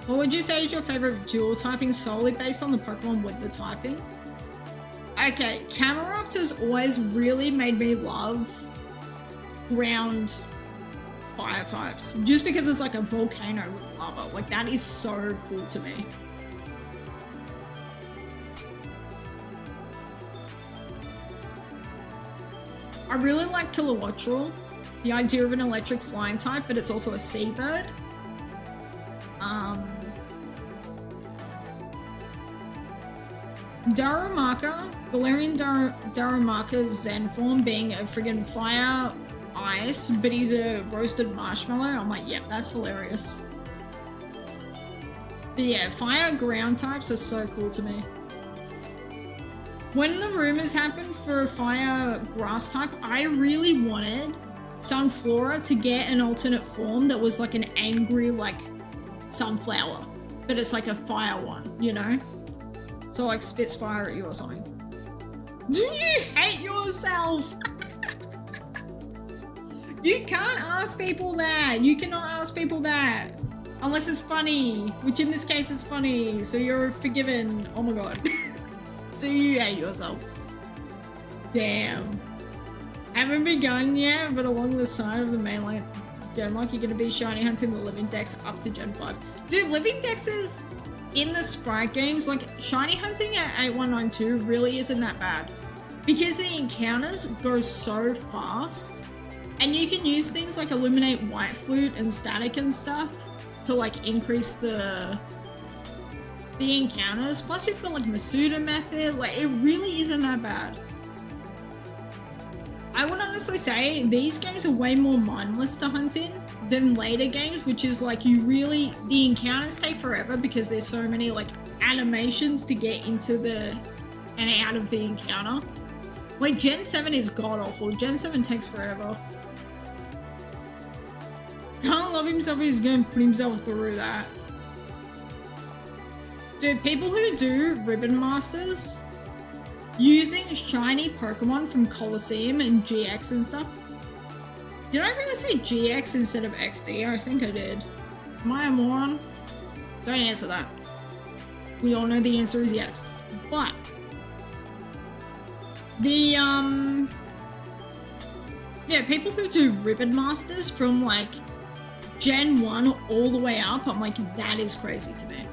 Speaker 1: What would you say is your favorite dual typing solely based on the Pokemon with the typing? Okay, Camerupt always really made me love ground fire types. Just because it's like a volcano with lava. Like, that is so cool to me. I really like Kilowattrel. The idea of an electric flying type, but it's also a seabird. Darumaka, Galarian Darumaka's Zen form being a friggin' fire ice, but he's a roasted marshmallow. I'm like, yep, that's hilarious. But yeah, fire ground types are so cool to me. When the rumors happened for a fire grass type, I really wanted Sunflora to get an alternate form that was like an angry, like, sunflower, but it's like a fire one, you know? So like spits fire at you or something. Do you hate yourself? You can't ask people that. You cannot ask people that. Unless it's funny, which in this case it's funny, so you're forgiven. Oh my god. Do you hate yourself? Damn. Haven't begun yet, but along the side of the mainline Genlock, you're gonna be shiny hunting the living decks up to Gen 5. Dude, living decks is in the Sprite games, like shiny hunting at 8192 really isn't that bad. Because the encounters go so fast, and you can use things like Illuminate White Flute and Static and stuff to like increase the encounters. Plus you've got like Masuda method, like it really isn't that bad. I would honestly say these games are way more mindless to hunt in than later games, which is like the encounters take forever because there's so many like animations to get into the and out of the encounter. Like Gen 7 is god awful. Gen 7 takes forever. Can't love himself, he's gonna put himself through that. Dude, people who do Ribbon Masters using shiny Pokemon from Colosseum and GX and stuff. Did I really say GX instead of XD? I think I did. Am I a moron? Don't answer that. We all know the answer is yes. But the yeah, people who do ribbon masters from like Gen 1 all the way up, I'm like, that is crazy to me.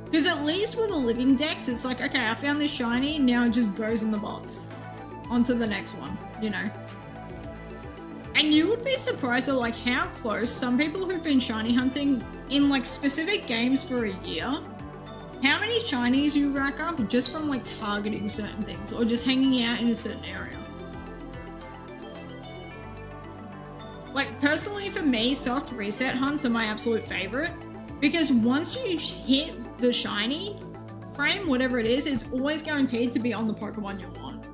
Speaker 1: Because at least with the living decks, it's like, okay, I found this shiny, now it just goes in the box. On to the next one, you know? And you would be surprised at like how close some people who've been shiny hunting in like specific games for a year, how many shinies you rack up just from like targeting certain things or just hanging out in a certain area. Like personally for me, soft reset hunts are my absolute favorite because once you hit the shiny frame, whatever it is, it's always guaranteed to be on the Pokemon you want.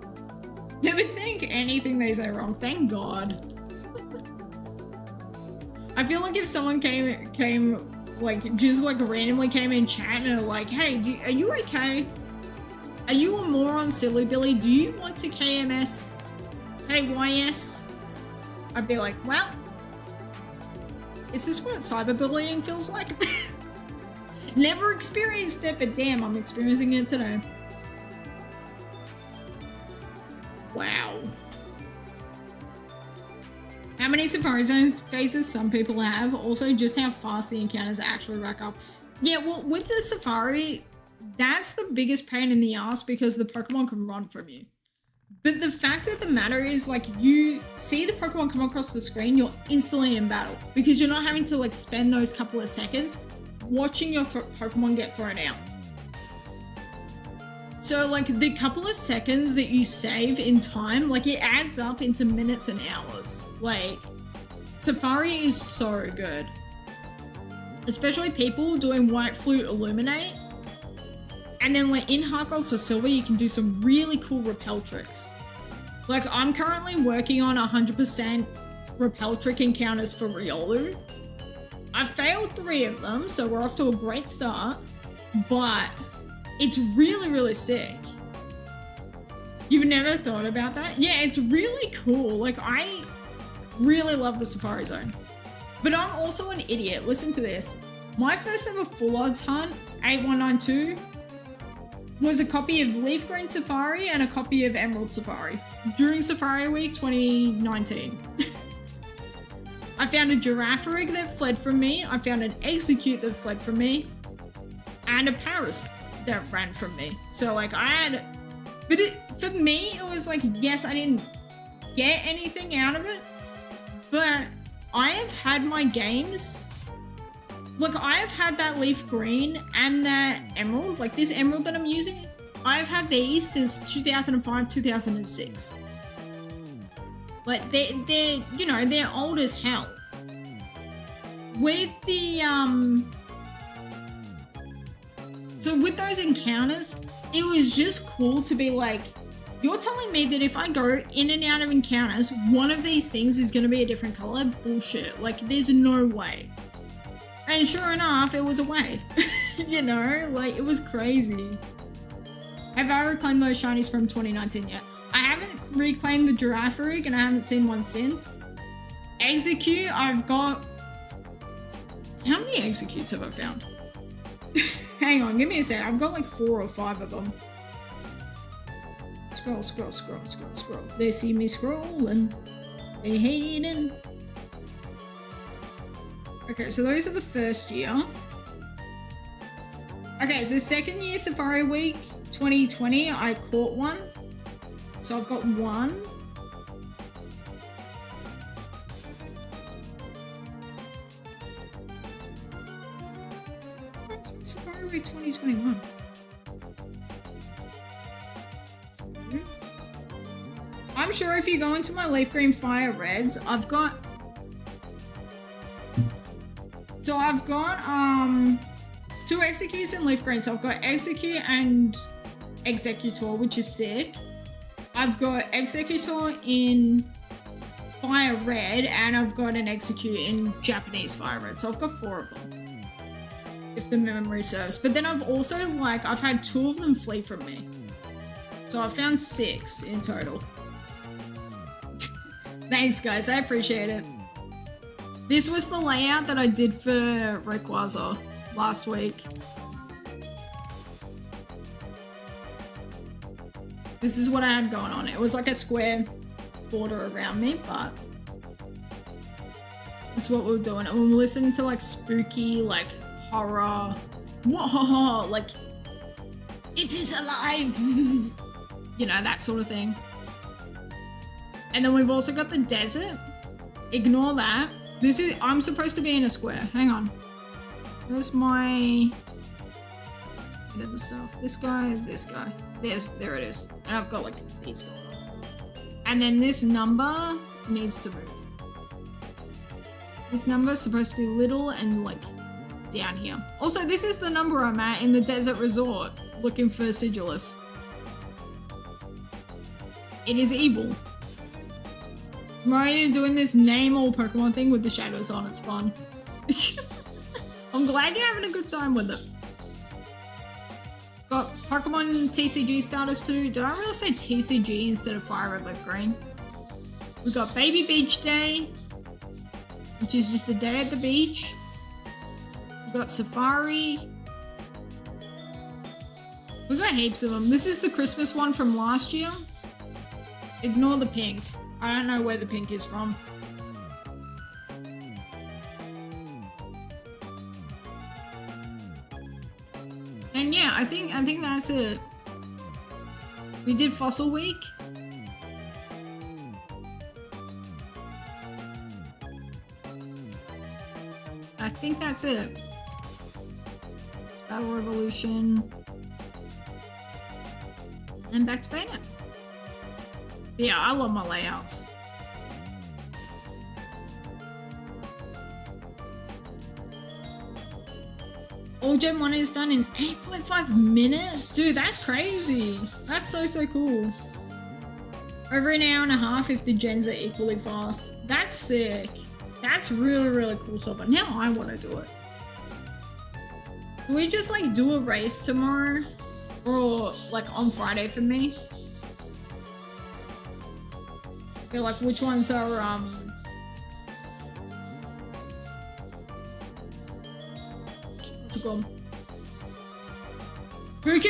Speaker 1: Never think anything they say wrong, thank God. I feel like if someone came like just like randomly came in chat and are like, hey, are you okay? Are you a moron, silly Billy? Do you want to KMS KYS? I'd be like, well, is this what cyberbullying feels like? Never experienced it, but damn, I'm experiencing it today. Wow. How many Safari Zones phases some people have, also just how fast the encounters actually rack up. Yeah, well, with the Safari, that's the biggest pain in the ass because the Pokemon can run from you. But the fact of the matter is, like, you see the Pokemon come across the screen, you're instantly in battle because you're not having to, like, spend those couple of seconds watching your Pokemon get thrown out. So, like, the couple of seconds that you save in time, like, it adds up into minutes and hours. Like, Safari is so good. Especially people doing White Flute Illuminate. And then, like, in Heart Gold or Silver, you can do some really cool repel tricks. Like, I'm currently working on 100% repel trick encounters for Riolu. I failed 3 of them, so we're off to a great start. But it's really, really sick. You've never thought about that? Yeah, it's really cool. Like, I really love the Safari Zone. But I'm also an idiot. Listen to this. My first ever Full Odds hunt, 8192, was a copy of Leaf Green Safari and a copy of Emerald Safari during Safari Week 2019. I found a Girafarig that fled from me. I found an Execute that fled from me. And a Paris that ran from me. So like I had, but for me it was like, yes, I didn't get anything out of it, but I have had my games, look, I have had that Leaf Green and that Emerald, like this Emerald that I'm using, I've had these since 2005, 2006. Like they're you know, they're old as hell. With the so with those encounters, it was just cool to be like, you're telling me that if I go in and out of encounters, one of these things is going to be a different color? Bullshit. Like, there's no way. And sure enough, it was a way. You know, like, it was crazy. Have I reclaimed those shinies from 2019 yet? I haven't reclaimed the Girafarig and I haven't seen one since. Execute, I've got... How many Executes have I found? Hang on, give me a sec. I've got like 4 or 5 of them. Scroll, scroll, scroll, scroll, scroll. They see me scrolling. They hating. Okay, so those are the first year. Okay, so second year Safari Week 2020, I caught one. So I've got 1. Safari Week 2021. I'm sure if you go into my Leaf Green Fire Reds, I've got 2 Executes in Leaf Green. So I've got Execute and Executor, which is sick. I've got Executor in Fire Red, and I've got an Execute in Japanese Fire Red. So I've got 4 of them, if the memory serves. But then I've also, like, I've had 2 of them flee from me. So I've found 6 in total. Thanks, guys. I appreciate it. This was the layout that I did for Rayquaza last week. This is what I had going on. It was like a square border around me, but this is what we were doing. And we were listening to like spooky, like horror, whoa, like it is alive, you know, that sort of thing. And then we've also got the desert. Ignore that. This is, I'm supposed to be in a square. Hang on. Where's my the stuff? This guy, this guy. There it is. And I've got like these going on. And then this number needs to move. This number is supposed to be little and like down here. Also, this is the number I'm at in the desert resort looking for Sigilif. It is evil. Mario doing this name all Pokemon thing with the shadows on. It's fun. I'm glad you're having a good time with it. Got Pokemon TCG status too. Did I really say TCG instead of Fire Red Leaf Green? We got Baby Beach Day, which is just a day at the beach. We got Safari. We got heaps of them. This is the Christmas one from last year. Ignore the pink. I don't know where the pink is from. And yeah, I think that's it. We did Fossil Week. I think that's it. It's Battle Revolution. And back to beta. Yeah, I love my layouts. All Gen 1 is done in 8.5 minutes? Dude, that's crazy. That's so cool. Over an hour and a half if the gens are equally fast. That's sick. That's really cool stuff. But now I want to do it. Can we just like do a race tomorrow? Or like on Friday for me? I feel like which ones are what's it called? Who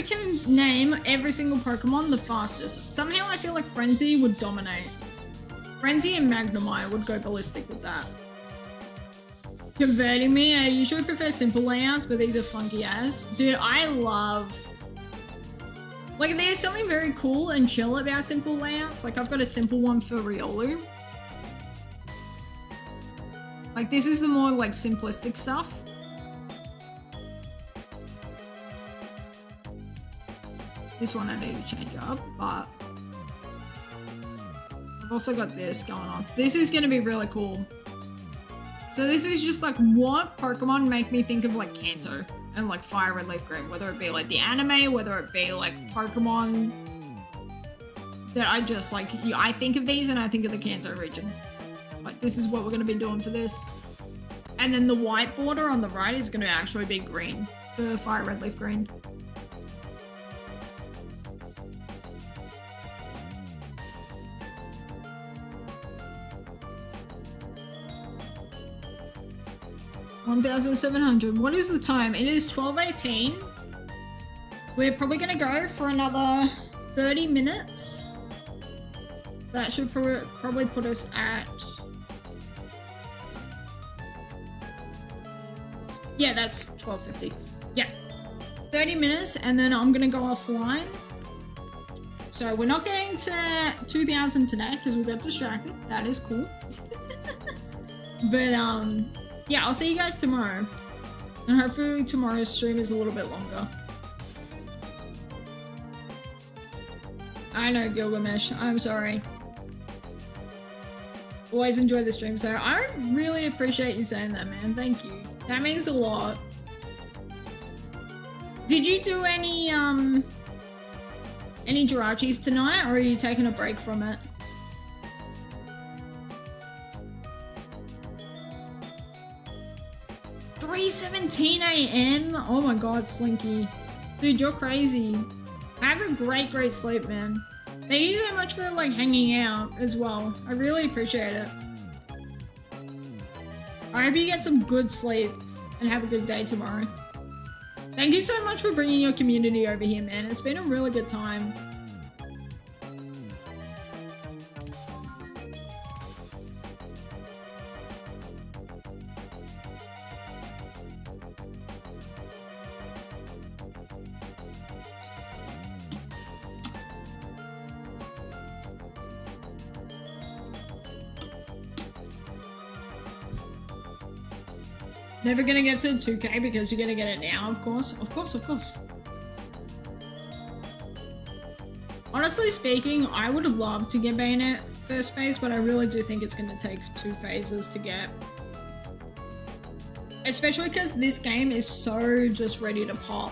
Speaker 1: can name every single Pokemon the fastest? Somehow I feel like Frenzy would dominate. Frenzy and Magnemite would go ballistic with that. Converting me, I usually prefer simple layouts, but these are funky as. Dude, I love... Like, there's something very cool and chill about simple layouts. Like, I've got a simple one for Riolu. Like, this is the more, like, simplistic stuff. This one I need to change up, but... I've also got this going on. This is going to be really cool. So this is just, like, what Pokemon make me think of, like, Kanto. And like Fire Red Leaf Green, whether it be like the anime, whether it be like Pokemon that I just like, I think of these and I think of the Kanto region. Like this is what we're going to be doing for this. And then the white border on the right is going to actually be green for Fire Red Leaf Green. $1,700. What is the time? It is 12:18. We're probably gonna go for another 30 minutes. So that should probably put us at... Yeah, that's 12:50. Yeah. 30 minutes and then I'm gonna go offline. So we're not getting to 2,000 today because we got distracted. That is cool. But yeah, I'll see you guys tomorrow. And hopefully tomorrow's stream is a little bit longer. I know, Gilgamesh. I'm sorry. Always enjoy the streams though. I really appreciate you saying that, man. Thank you. That means a lot. Did you do any Jirachis tonight, or are you taking a break from it? $3:17 AM? Oh my god, Slinky. Dude, you're crazy. Have a great sleep, man. Thank you so much for like hanging out as well. I really appreciate it. I hope you get some good sleep and have a good day tomorrow. Thank you so much for bringing your community over here, man. It's been a really good time. Never gonna get to 2K because you're gonna get it now, of course. Of course, of course. Honestly speaking, I would have loved to get Bayonet first phase, but I really do think it's gonna take 2 phases to get. Especially because this game is so just ready to pop.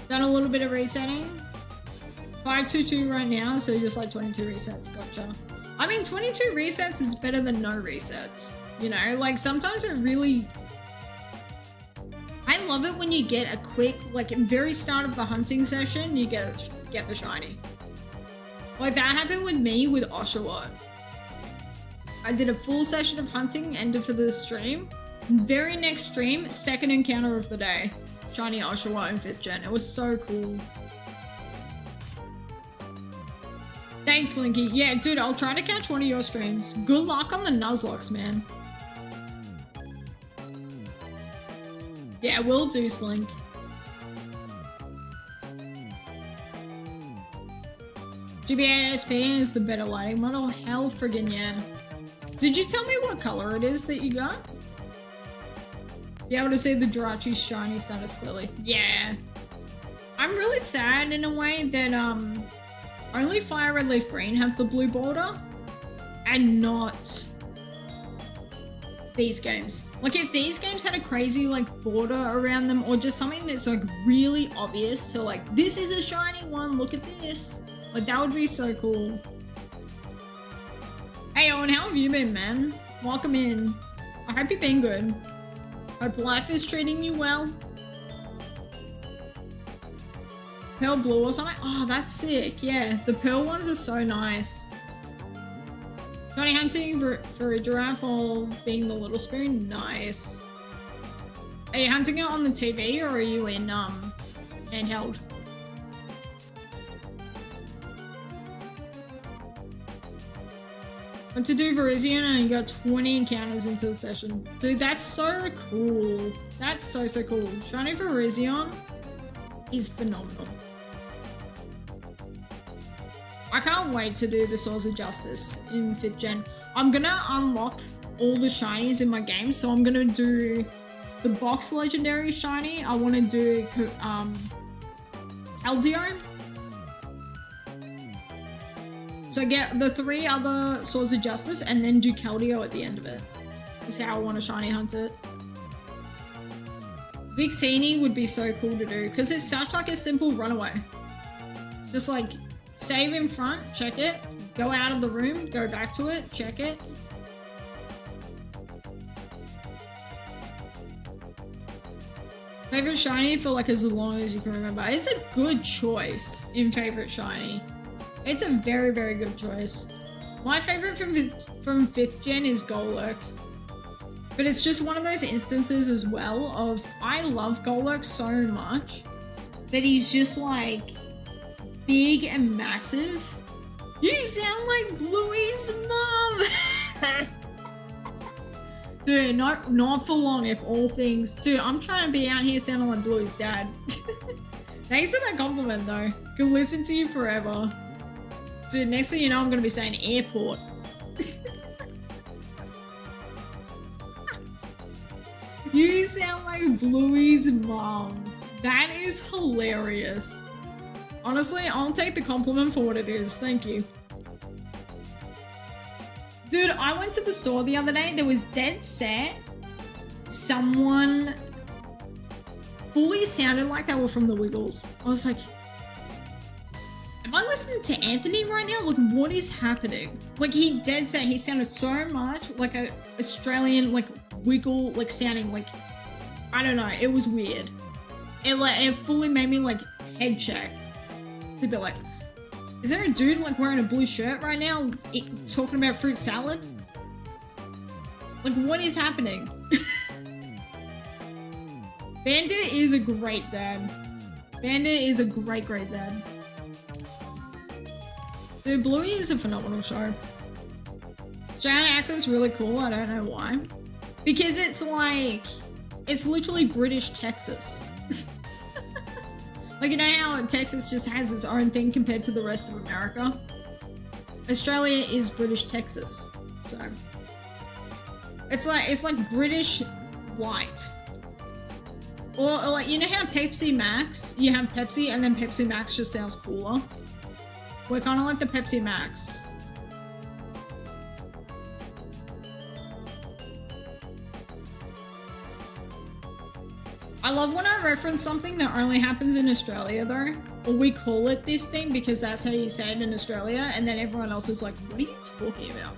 Speaker 1: Done a little bit of resetting. 522 right now, so just like 22 resets. Gotcha. I mean, 22 resets is better than no resets. You know, like sometimes it really... I love it when you get a quick, like very start of the hunting session, you get the shiny. Like that happened with me with Oshawott. I did a full session of hunting, ended for the stream. Very next stream, second encounter of the day. Shiny Oshawott in 5th gen. It was so cool. Thanks, Linky. Yeah, dude, I'll try to catch one of your streams. Good luck on the Nuzlocke, man. Yeah, will do, Slink. GBA SP is the better lighting model. Hell friggin' yeah. Did you tell me what color it is that you got? Be able to see the Jirachi shiny status clearly. Yeah. I'm really sad in a way that only Fire Red Leaf Green have the blue border and not these games. Like if these games had a crazy like border around them or just something that's like really obvious to like, this is a shiny one, look at this. Like that would be so cool. Hey Owen, how have you been, man? Welcome in. I hope you've been good. Hope life is treating you well. Pearl blue or something? Oh, that's sick. Yeah, the pearl ones are so nice. Shiny hunting for a giraffe or being the little spoon? Nice. Are you hunting it on the TV or are you in handheld? Went to do Virizion and you got 20 encounters into the session. Dude, that's so cool. That's so cool. Shiny Virizion is phenomenal. I can't wait to do the Swords of Justice in 5th gen. I'm gonna unlock all the shinies in my game, so I'm gonna do the box legendary shiny. I want to do Paldea. So get the 3 other Swords of Justice and then do Keldeo at the end of it. Is how I want to shiny hunt it. Victini would be so cool to do because it's such like a simple runaway. Just like save in front, check it, go out of the room, go back to it, check it. Favorite shiny for like as long as you can remember. It's a good choice in favorite shiny. It's a very, very good choice. My favorite from 5th gen is Golurk. But it's just one of those instances as well of I love Golurk so much that he's just like big and massive. You sound like Bluey's mom! Dude, not for long if all things... Dude, I'm trying to be out here sounding like Bluey's dad. Thanks for that compliment though. Can listen to you forever. Dude, next thing you know, I'm gonna be saying airport. You sound like Bluey's mom. That is hilarious. Honestly, I'll take the compliment for what it is. Thank you. Dude, I went to the store the other day. There was dead set someone fully sounded like they were from the Wiggles. I was like, am I listening to Anthony right now? Like, what is happening? Like, he dead set, he sounded so much like a Australian, like, Wiggle, like, sounding like, I don't know, it was weird. it fully made me like head check to be like, is there a dude like wearing a blue shirt right now talking about fruit salad? Like, what is happening? Bandit is a great dad. Bandit is a great dad. Dude, Bluey is a phenomenal show. Australian accent's really cool, I don't know why. Because it's like, it's literally British Texas. Like, you know how Texas just has its own thing compared to the rest of America? Australia is British Texas, so. It's like British light. Or like, you know how Pepsi Max, you have Pepsi and then Pepsi Max just sounds cooler? We're kind of like the Pepsi Max. I love when I reference something that only happens in Australia though. Or we call it this thing because that's how you say it in Australia, and then everyone else is like, what are you talking about?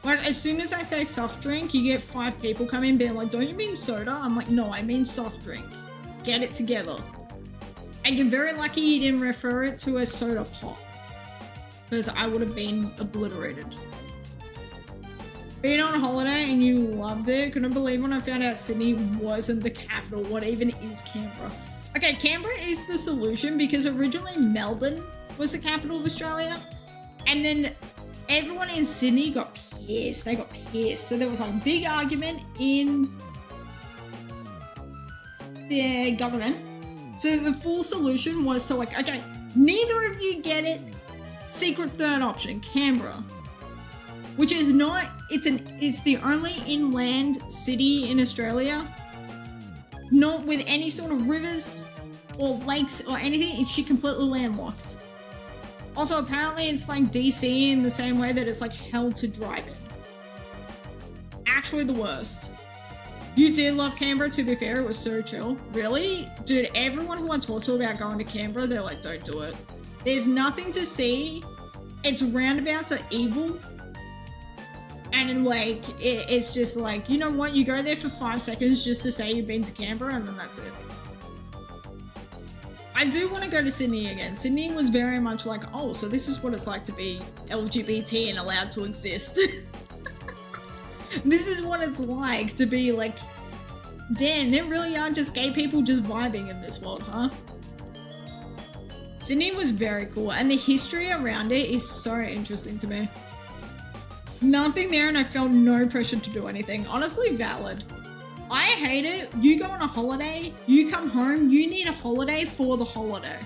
Speaker 1: Like, as soon as I say soft drink, you get 5 people come in being like, don't you mean soda? I'm like, no, I mean soft drink. Get it together. And you're very lucky you didn't refer it to a soda pop, because I would have been obliterated. Being on holiday and you loved it. Couldn't believe when I found out Sydney wasn't the capital. What even is Canberra? Okay, Canberra is the solution because originally Melbourne was the capital of Australia. And then everyone in Sydney got pissed. They got pissed. So there was like a big argument in the government. So the full solution was to like, okay, neither of you get it. Secret third option, Canberra. Which is not, it's the only inland city in Australia, not with any sort of rivers or lakes or anything. It's completely landlocked. Also, apparently it's like DC in the same way that it's like hell to drive in. Actually the worst. You did love Canberra, to be fair, it was so chill. Really? Dude, everyone who I talk to about going to Canberra, they're like, don't do it. There's nothing to see. Its roundabouts are evil. And like, it's just like, you know what? You go there for 5 seconds just to say you've been to Canberra and then that's it. I do want to go to Sydney again. Sydney was very much like, oh, so this is what it's like to be LGBT and allowed to exist. This is what it's like to be like, damn, there really are just gay people just vibing in this world, huh? Sydney was very cool, and the history around it is so interesting to me. Nothing there, and I felt no pressure to do anything. Honestly, valid. I hate it. You go on a holiday, you come home, you need a holiday for the holiday.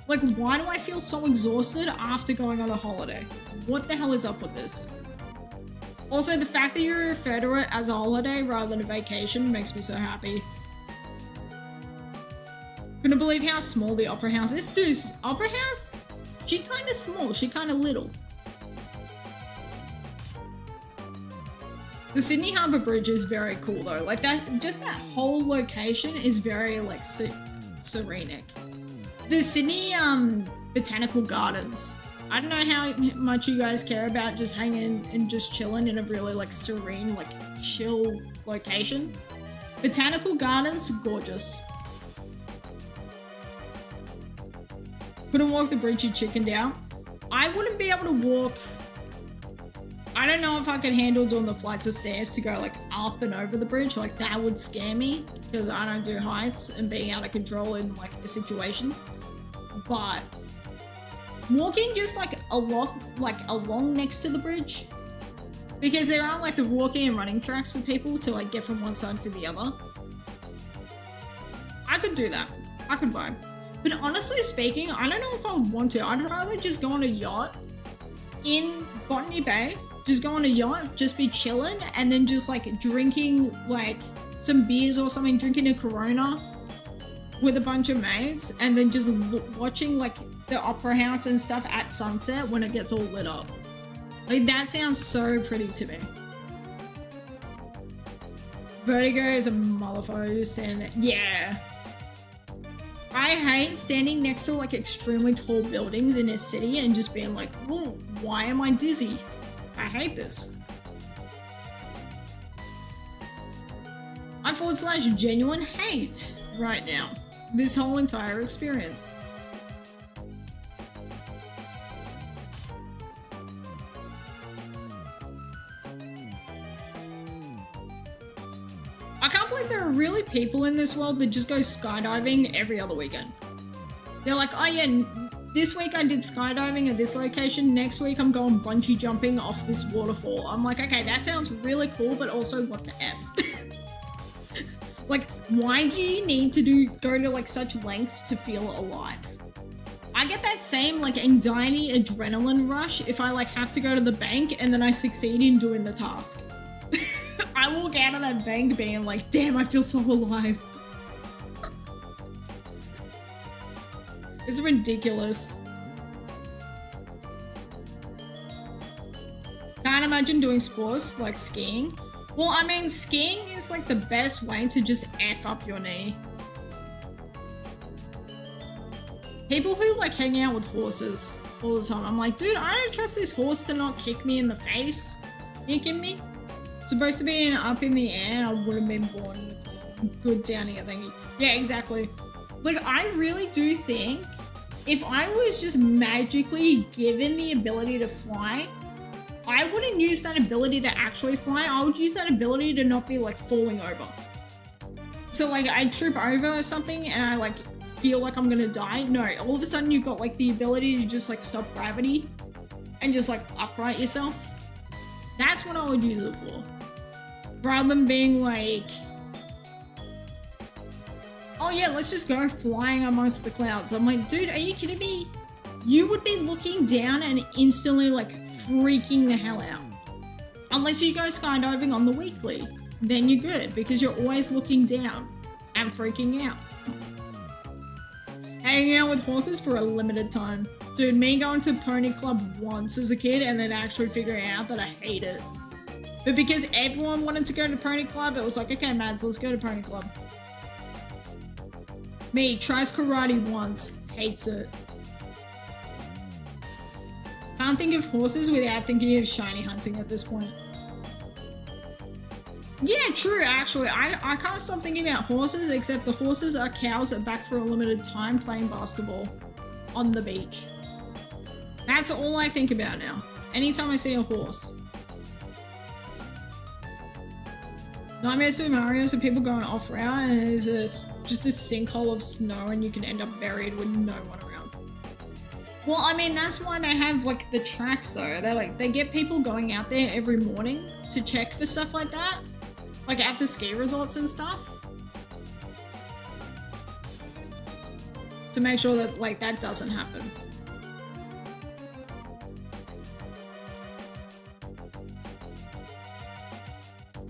Speaker 1: Like, why do I feel so exhausted after going on a holiday? What the hell is up with this? Also, the fact that you refer to it as a holiday rather than a vacation makes me so happy. Couldn't believe how small the Opera House is. Dude, Opera House? She kind of small, she kind of little. The Sydney Harbour Bridge is very cool though. Like that, just that whole location is very like serenic. The Sydney Botanical Gardens. I don't know how much you guys care about just hanging and just chilling in a really like serene, like chill location. Botanical Gardens, gorgeous. Couldn't walk the bridge, you chickened out. I wouldn't be able to walk. I don't know if I could handle doing the flights of stairs to go like up and over the bridge. Like that would scare me because I don't do heights and being out of control in like a situation. But walking just like along next to the bridge, because there are like the walking and running tracks for people to like get from one side to the other. I could do that. I could vibe. But honestly speaking, I don't know if I would want to. I'd rather just go on a yacht in Botany Bay. Just go on a yacht, just be chilling, and then just like drinking like some beers or something, drinking a Corona with a bunch of mates, and then just watching like the Opera House and stuff at sunset when it gets all lit up. Like that sounds so pretty to me. Vertigo is a motherfucker, and yeah. I hate standing next to like extremely tall buildings in a city and just being like, whoa, why am I dizzy? I hate this. I'm /genuine hate right now. this whole entire experience. I can't believe there are really people in this world that just go skydiving every other weekend. They're like, oh yeah, this week I did skydiving at this location, next week I'm going bungee jumping off this waterfall. I'm like, okay, that sounds really cool, but also what the F? Like, why do you need to go to like such lengths to feel alive? I get that same like anxiety, adrenaline rush if I like have to go to the bank and then I succeed in doing the task. I walk out of that bank being like, damn, I feel so alive. It's ridiculous. Can't imagine doing sports like skiing. Well, I mean, skiing is like the best way to just F up your knee. People who like hang out with horses all the time, I'm like, dude, I don't trust this horse to not kick me in the face. You kidding me? Supposed to be up in the air, I would have been born with good down here thingy. Yeah, exactly. Like, I really do think if I was just magically given the ability to fly, I wouldn't use that ability to actually fly. I would use that ability to not be like falling over. So like I trip over something and I like feel like I'm gonna die. No, all of a sudden you've got like the ability to just like stop gravity and just like upright yourself. That's what I would use it for. Rather than being like, oh yeah, let's just go flying amongst the clouds. I'm like, dude, are you kidding me? You would be looking down and instantly like freaking the hell out. Unless you go skydiving on the weekly, then you're good because you're always looking down and freaking out. Hanging out with horses for a limited time. Dude, me going to Pony Club once as a kid and then actually figuring out that I hate it. But because everyone wanted to go to Pony Club, it was like, okay, Mads, let's go to Pony Club. Me, tries karate once, hates it. Can't think of horses without thinking of shiny hunting at this point. Yeah, true, actually. I can't stop thinking about horses, except the horses are cows that are back for a limited time playing basketball on the beach. That's all I think about now. Anytime I see a horse. Nightmare Super Mario, so people going off-route and there's just this sinkhole of snow and you can end up buried with no one around. Well, I mean, that's why they have, like, the tracks, though. They get people going out there every morning to check for stuff like that. Like, at the ski resorts and stuff. To make sure that, like, that doesn't happen.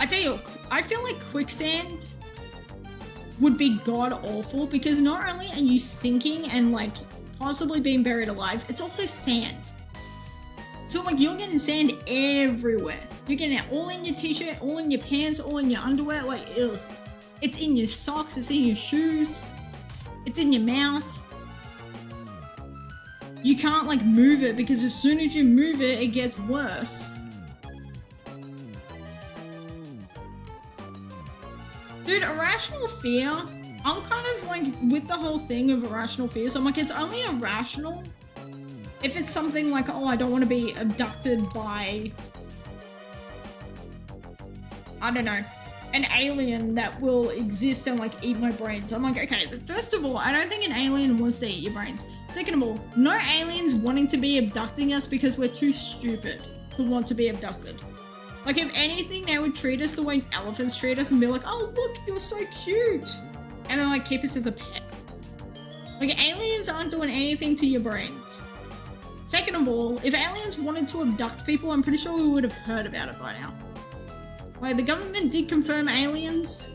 Speaker 1: I tell you, I feel like quicksand would be god-awful because not only are you sinking and, like, possibly being buried alive, it's also sand. So, like, you're getting sand everywhere. You're getting it all in your t-shirt, all in your pants, all in your underwear, like, ugh. It's in your socks, it's in your shoes, it's in your mouth. You can't, like, move it because as soon as you move it, it gets worse. Dude, irrational fear, I'm kind of like with the whole thing of irrational fear. So I'm like, it's only irrational if it's something like, oh, I don't want to be abducted by, I don't know, an alien that will exist and like eat my brains. I'm like, okay, first of all, I don't think an alien wants to eat your brains. Second of all, no aliens wanting to be abducting us because we're too stupid to want to be abducted. Like, if anything, they would treat us the way elephants treat us and be like, oh, look, you're so cute. And then, like, keep us as a pet. Like, aliens aren't doing anything to your brains. Second of all, if aliens wanted to abduct people, I'm pretty sure we would have heard about it by now. Like, the government did confirm aliens.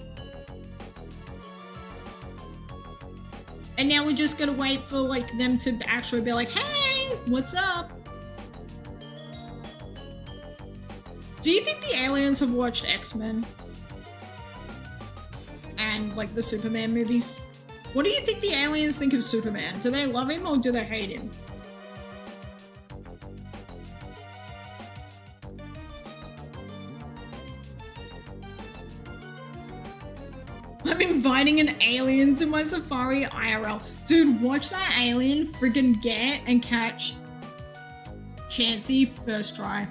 Speaker 1: And now we just gotta wait for, like, them to actually be like, hey, what's up? Do you think the aliens have watched X-Men? And, like, the Superman movies? What do you think the aliens think of Superman? Do they love him or do they hate him? I'm inviting an alien to my safari IRL. Dude, watch that alien freaking get and catch Chansey first try.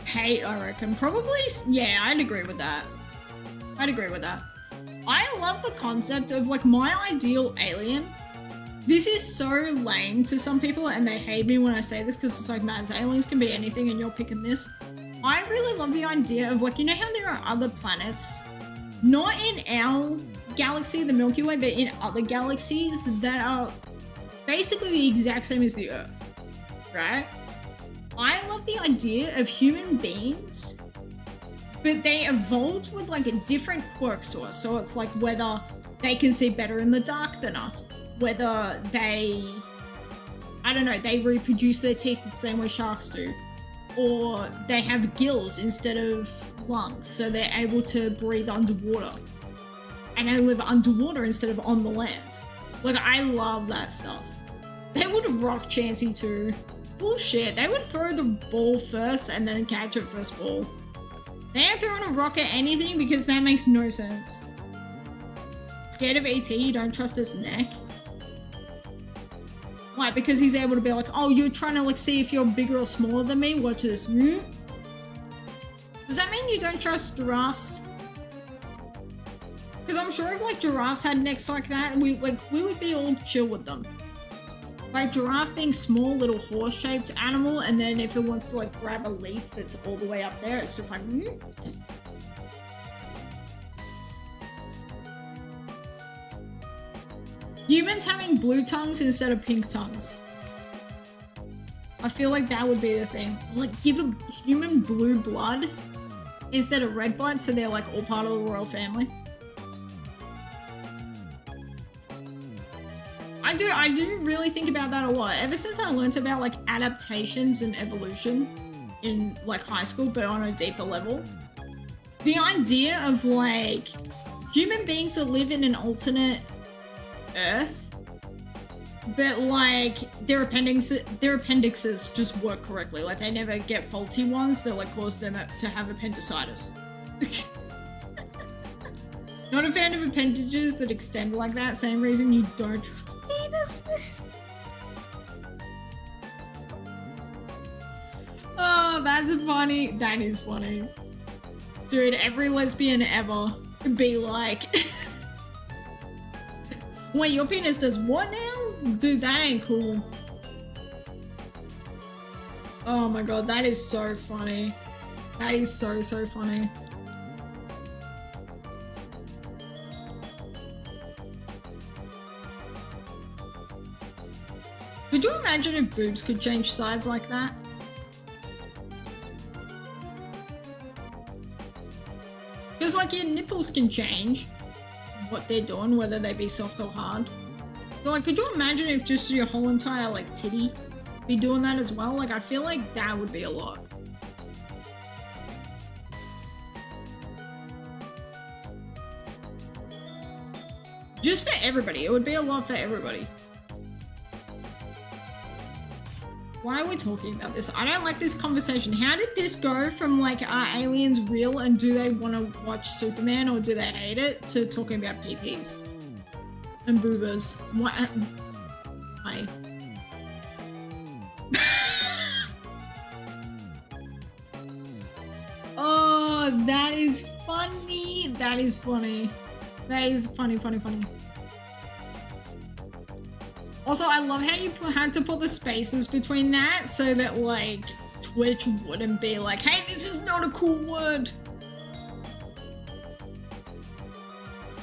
Speaker 1: Hate, I reckon. Probably, yeah, I'd agree with that. I'd agree with that. I love the concept of like my ideal alien. This is so lame to some people and they hate me when I say this because it's like, man, aliens can be anything and you're picking this. I really love the idea of like, you know how there are other planets, not in our galaxy, the Milky Way, but in other galaxies that are basically the exact same as the Earth, right? I love the idea of human beings, but they evolved with like different quirks to us. So it's like whether they can see better in the dark than us, whether they, I don't know, they reproduce their teeth the same way sharks do, or they have gills instead of lungs, so they're able to breathe underwater, and they live underwater instead of on the land. Like, I love that stuff. They would rock Chansey too. Bullshit, they would throw the ball first and then catch it first ball. They ain't throwing a rock at anything because that makes no sense. Scared of ET, you don't trust his neck? Why? Because he's able to be like, oh, you're trying to like see if you're bigger or smaller than me? Watch this. Does that mean you don't trust giraffes? Because I'm sure if like giraffes had necks like that, we would be all chill with them. Like giraffe being small, little horse-shaped animal, and then if it wants to like grab a leaf that's all the way up there, it's just like. Humans having blue tongues instead of pink tongues. I feel like that would be the thing. Like, give a human blue blood instead of red blood, so they're like all part of the royal family. I do really think about that a lot. Ever since I learnt about like adaptations and evolution in like high school, but on a deeper level. The idea of like human beings that live in an alternate Earth, but like their appendixes just work correctly. Like they never get faulty ones that like cause them to have appendicitis. Not a fan of appendages that extend like that. Same reason you don't trust penises. Oh, that's funny. That is funny. Dude, every lesbian ever could be like, wait, your penis does what now? Dude, that ain't cool. Oh my god, that is so funny. That is so funny. Could you imagine if boobs could change size like that? Because like your nipples can change what they're doing, whether they be soft or hard. So like, could you imagine if just your whole entire like titty be doing that as well? Like, I feel like that would be a lot. Just for everybody, it would be a lot for everybody. Why are we talking about this? I don't like this conversation. How did this go from like, are aliens real and do they want to watch Superman or do they hate it, to talking about PPs and boobas? What? Hi. Oh, that is funny. That is funny. That is funny. Also, I love how you had to put the spaces between that so that, like, Twitch wouldn't be like, hey, this is not a cool word.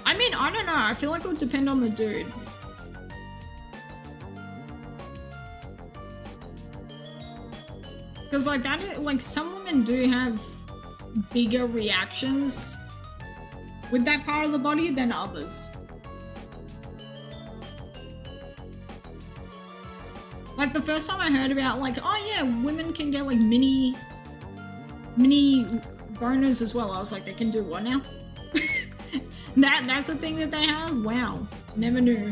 Speaker 1: I mean, I don't know. I feel like it would depend on the dude. Because, like, some women do have bigger reactions with that part of the body than others. Like, the first time I heard about, like, oh yeah, women can get, like, mini boners as well, I was like, they can do what now? That's a thing that they have? Wow. Never knew.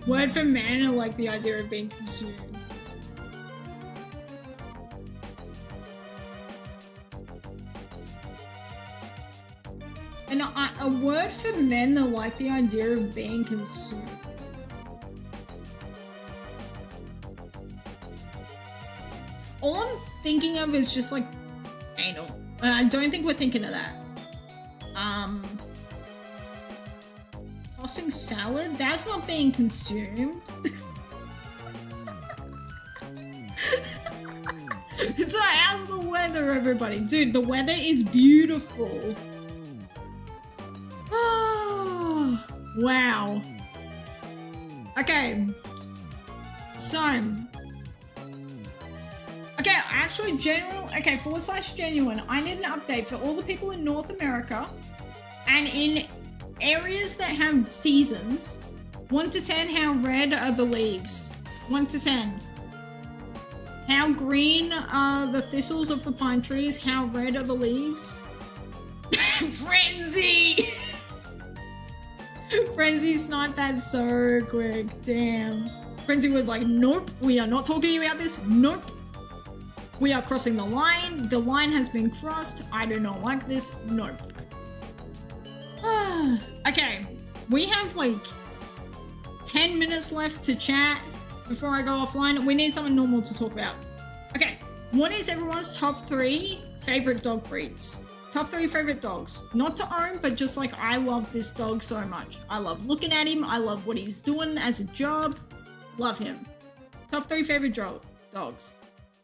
Speaker 1: Word for men, I like the idea of being consumed. a word for men that like the idea of being consumed. All I'm thinking of is just like anal. And I don't think we're thinking of that. Tossing salad? That's not being consumed. So how's the weather, everybody? Dude, the weather is beautiful. Oh, wow. Okay. So. Okay, actually, general. Okay, /genuine. I need an update for all the people in North America and in areas that have seasons. 1 to 10, how red are the leaves? 1 to 10. How green are the thistles of the pine trees? How red are the leaves? Frenzy! Frenzy sniped that so quick. Damn. Frenzy was like, nope, we are not talking about this. Nope. We are crossing the line. The line has been crossed. I do not like this. Nope. Okay. We have like 10 minutes left to chat before I go offline. We need something normal to talk about. Okay. What is everyone's top 3 favorite dog breeds? Top 3 favorite dogs. Not to own, but just like I love this dog so much. I love looking at him. I love what he's doing as a job. Love him. Top 3 favorite dogs.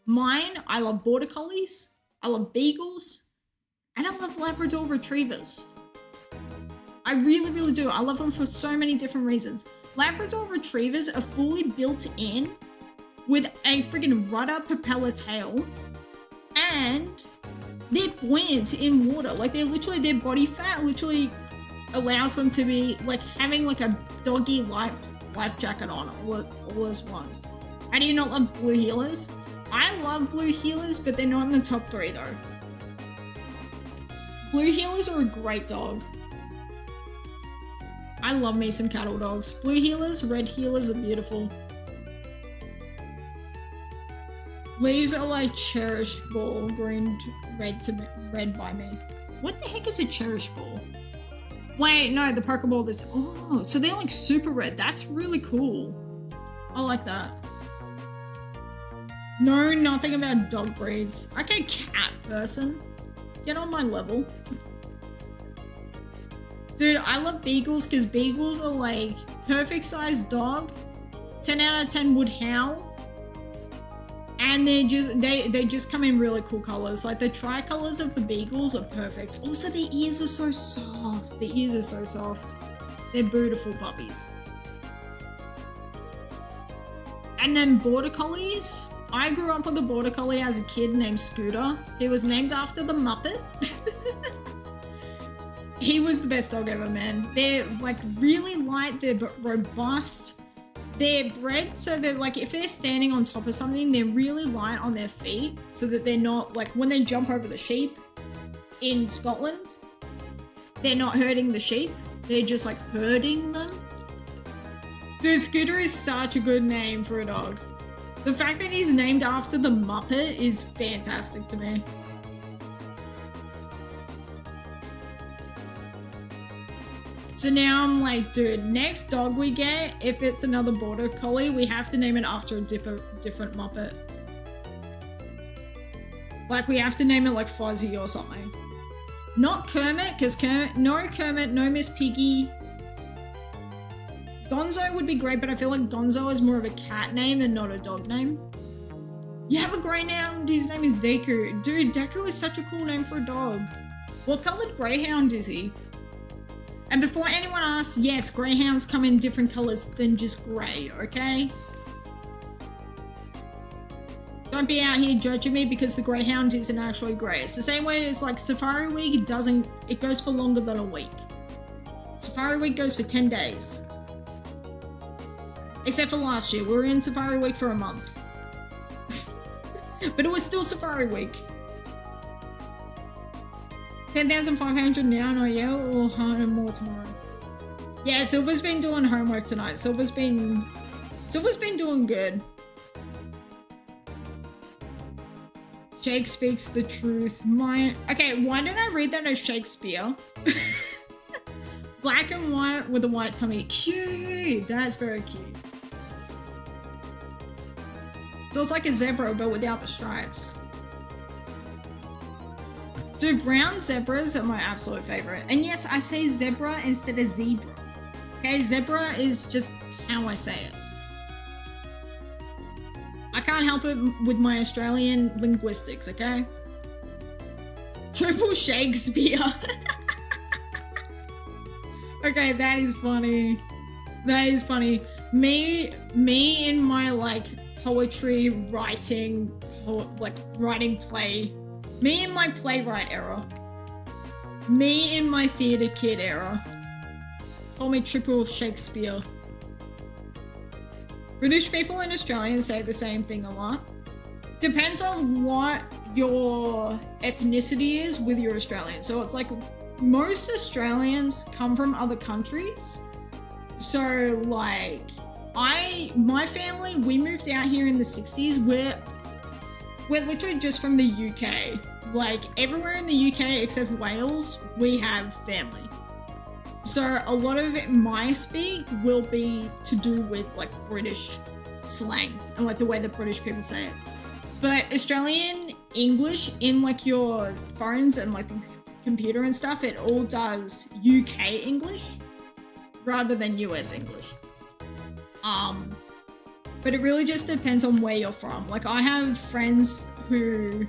Speaker 1: Mine, I love border collies. I love beagles. And I love Labrador retrievers. I really, really do. I love them for so many different reasons. Labrador retrievers are fully built in with a friggin' rudder propeller tail, and they're buoyant in water. Like they're literally, their body fat literally allows them to be like having like a doggy life jacket on all those ones. How do you not love blue heelers? I love blue heelers, but they're not in the top 3 though. Blue heelers are a great dog. I love me some cattle dogs. Blue heelers, red heelers are beautiful. Leaves are like cherish ball, green, red by me. What the heck is a cherish ball? Wait, no, the Pokeball that's, oh, so they're like super red. That's really cool. I like that. No, nothing about dog breeds. Okay, cat person. Get on my level. Dude, I love beagles because beagles are like perfect sized dog. 10 out of 10 would howl. And they just come in really cool colors. Like the tricolors of the beagles are perfect. Also, their ears are so soft. The ears are so soft. They're beautiful puppies. And then border collies. I grew up with a border collie as a kid named Scooter. He was named after the Muppet. He was the best dog ever, man. They're like really light, they're robust. They're bred so they're like, if they're standing on top of something, they're really light on their feet so that they're not like, when they jump over the sheep in Scotland, they're not hurting the sheep. They're just like herding them. Dude, Scooter is such a good name for a dog. The fact that he's named after the Muppet is fantastic to me. So now I'm like, dude, next dog we get, if it's another border collie, we have to name it after a different Muppet. Like we have to name it like Fuzzy or something. Not Kermit, because Kermit, no Miss Piggy. Gonzo would be great, but I feel like Gonzo is more of a cat name and not a dog name. You have a greyhound, his name is Deku. Dude, Deku is such a cool name for a dog. What colored greyhound is he? And before anyone asks, yes, greyhounds come in different colors than just grey, okay? Don't be out here judging me because the greyhound isn't actually grey. It's the same way as like Safari Week, it goes for longer than a week. Safari Week goes for 10 days. Except for last year, we were in Safari Week for a month. But it was still Safari Week. 10,500 now, no, yeah, we'll hunt more tomorrow. Yeah, Silver's been doing homework tonight. Silver's been doing good. Shake speaks the truth. Okay, why did I read that as Shakespeare? Black and white with a white tummy. Cute! That's very cute. So it's like a zebra, but without the stripes. Dude, brown zebras are my absolute favorite. And yes, I say zebra instead of zebra. Okay, zebra is just how I say it. I can't help it with my Australian linguistics, okay? Triple Shakespeare. Okay, that is funny. That is funny. Me in my like poetry writing, like writing play. Me in my playwright era. Me in my theatre kid era. Call me Triple Shakespeare. British people and Australians say the same thing a lot. Depends on what your ethnicity is with your Australian. So it's like most Australians come from other countries. So like my family, we moved out here in the 60s. We're literally just from the UK. Like everywhere in the UK except Wales, we have family. So a lot of my speak will be to do with like British slang and like the way that British people say it. But Australian English in like your phones and like the computer and stuff, it all does UK English rather than US English. But it really just depends on where you're from. Like I have friends who,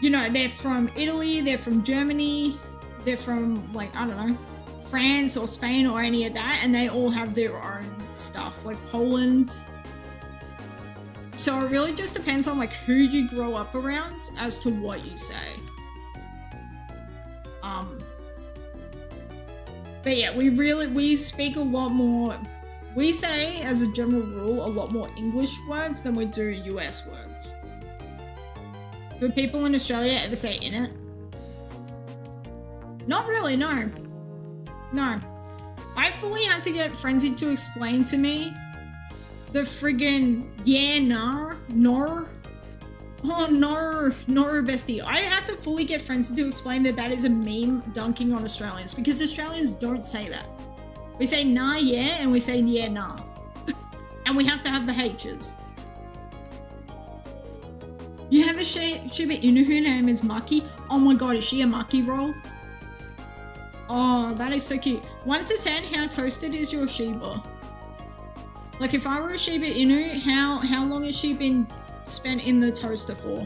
Speaker 1: you know, they're from Italy, they're from Germany, they're from like, I don't know, France or Spain or any of that, and they all have their own stuff, like Poland. So it really just depends on like who you grow up around as to what you say. But yeah, we speak a lot more, we say as a general rule a lot more English words than we do US words. Do people in Australia ever say in it? Not really, no. No. I fully had to get Frenzy to explain to me the friggin' yeah, nah, nor. Oh, no, bestie. I had to fully get Frenzy to explain that is a meme dunking on Australians because Australians don't say that. We say nah, yeah, and we say yeah, nah. And we have to have the H's. You have a Shiba Inu, her name is Maki. Oh my god, is she a Maki roll? Oh, that is so cute. 1 to 10, how toasted is your Shiba? Like if I were a Shiba Inu, how long has she been spent in the toaster for?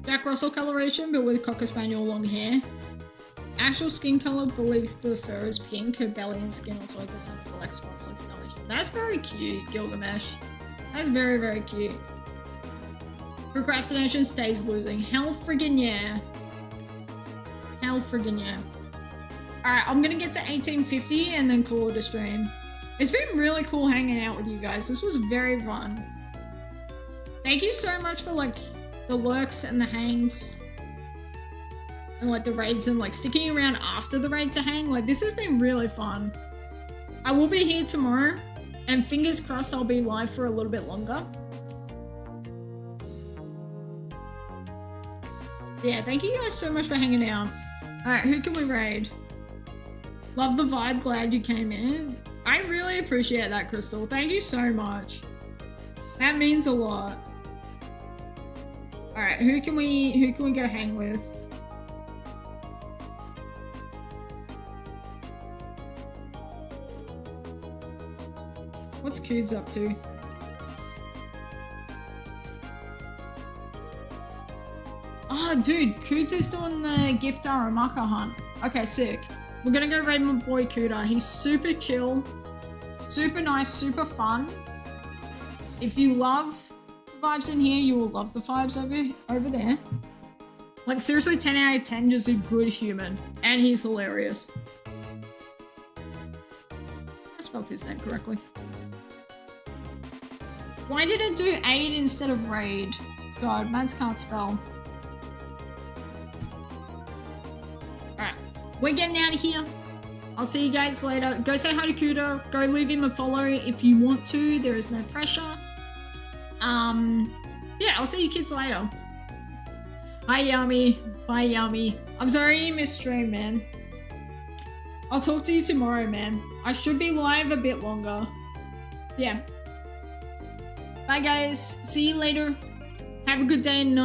Speaker 1: Jack Russell coloration, but with Cocker Spaniel long hair. Actual skin color, believe the fur is pink. Her belly and skin also has a ton of black spots like the Dalmatian. That's very cute, Gilgamesh. That's very, very cute. Procrastination stays losing. Hell friggin' yeah. Hell friggin' yeah. Alright, I'm gonna get to 1850 and then call it a stream. It's been really cool hanging out with you guys. This was very fun. Thank you so much for like the lurks and the hangs. And like the raids and like sticking around after the raid to hang. Like this has been really fun. I will be here tomorrow and fingers crossed I'll be live for a little bit longer. Yeah, thank you guys so much for hanging out. Alright, who can we raid? Love the vibe, glad you came in. I really appreciate that, Crystal. Thank you so much. That means a lot. Alright, who can we go hang with? What's Coods up to? Oh, dude, Coods is doing the Gift Aramaka hunt. Okay, sick. We're gonna go raid my boy Kuda. He's super chill, super nice, super fun. If you love the vibes in here, you will love the vibes over there. Like seriously, 10 out of 10, just a good human. And he's hilarious. I spelled his name correctly. Why did it do aid instead of raid? God, Mads can't spell. Alright, we're getting out of here. I'll see you guys later. Go say hi to Kuda. Go leave him a follow if you want to. There is no pressure. Yeah, I'll see you kids later. Hi, Yummy. Bye, Yummy. I'm sorry you missed stream, man. I'll talk to you tomorrow, man. I should be live a bit longer. Yeah. Bye, guys. See you later. Have a good day and night.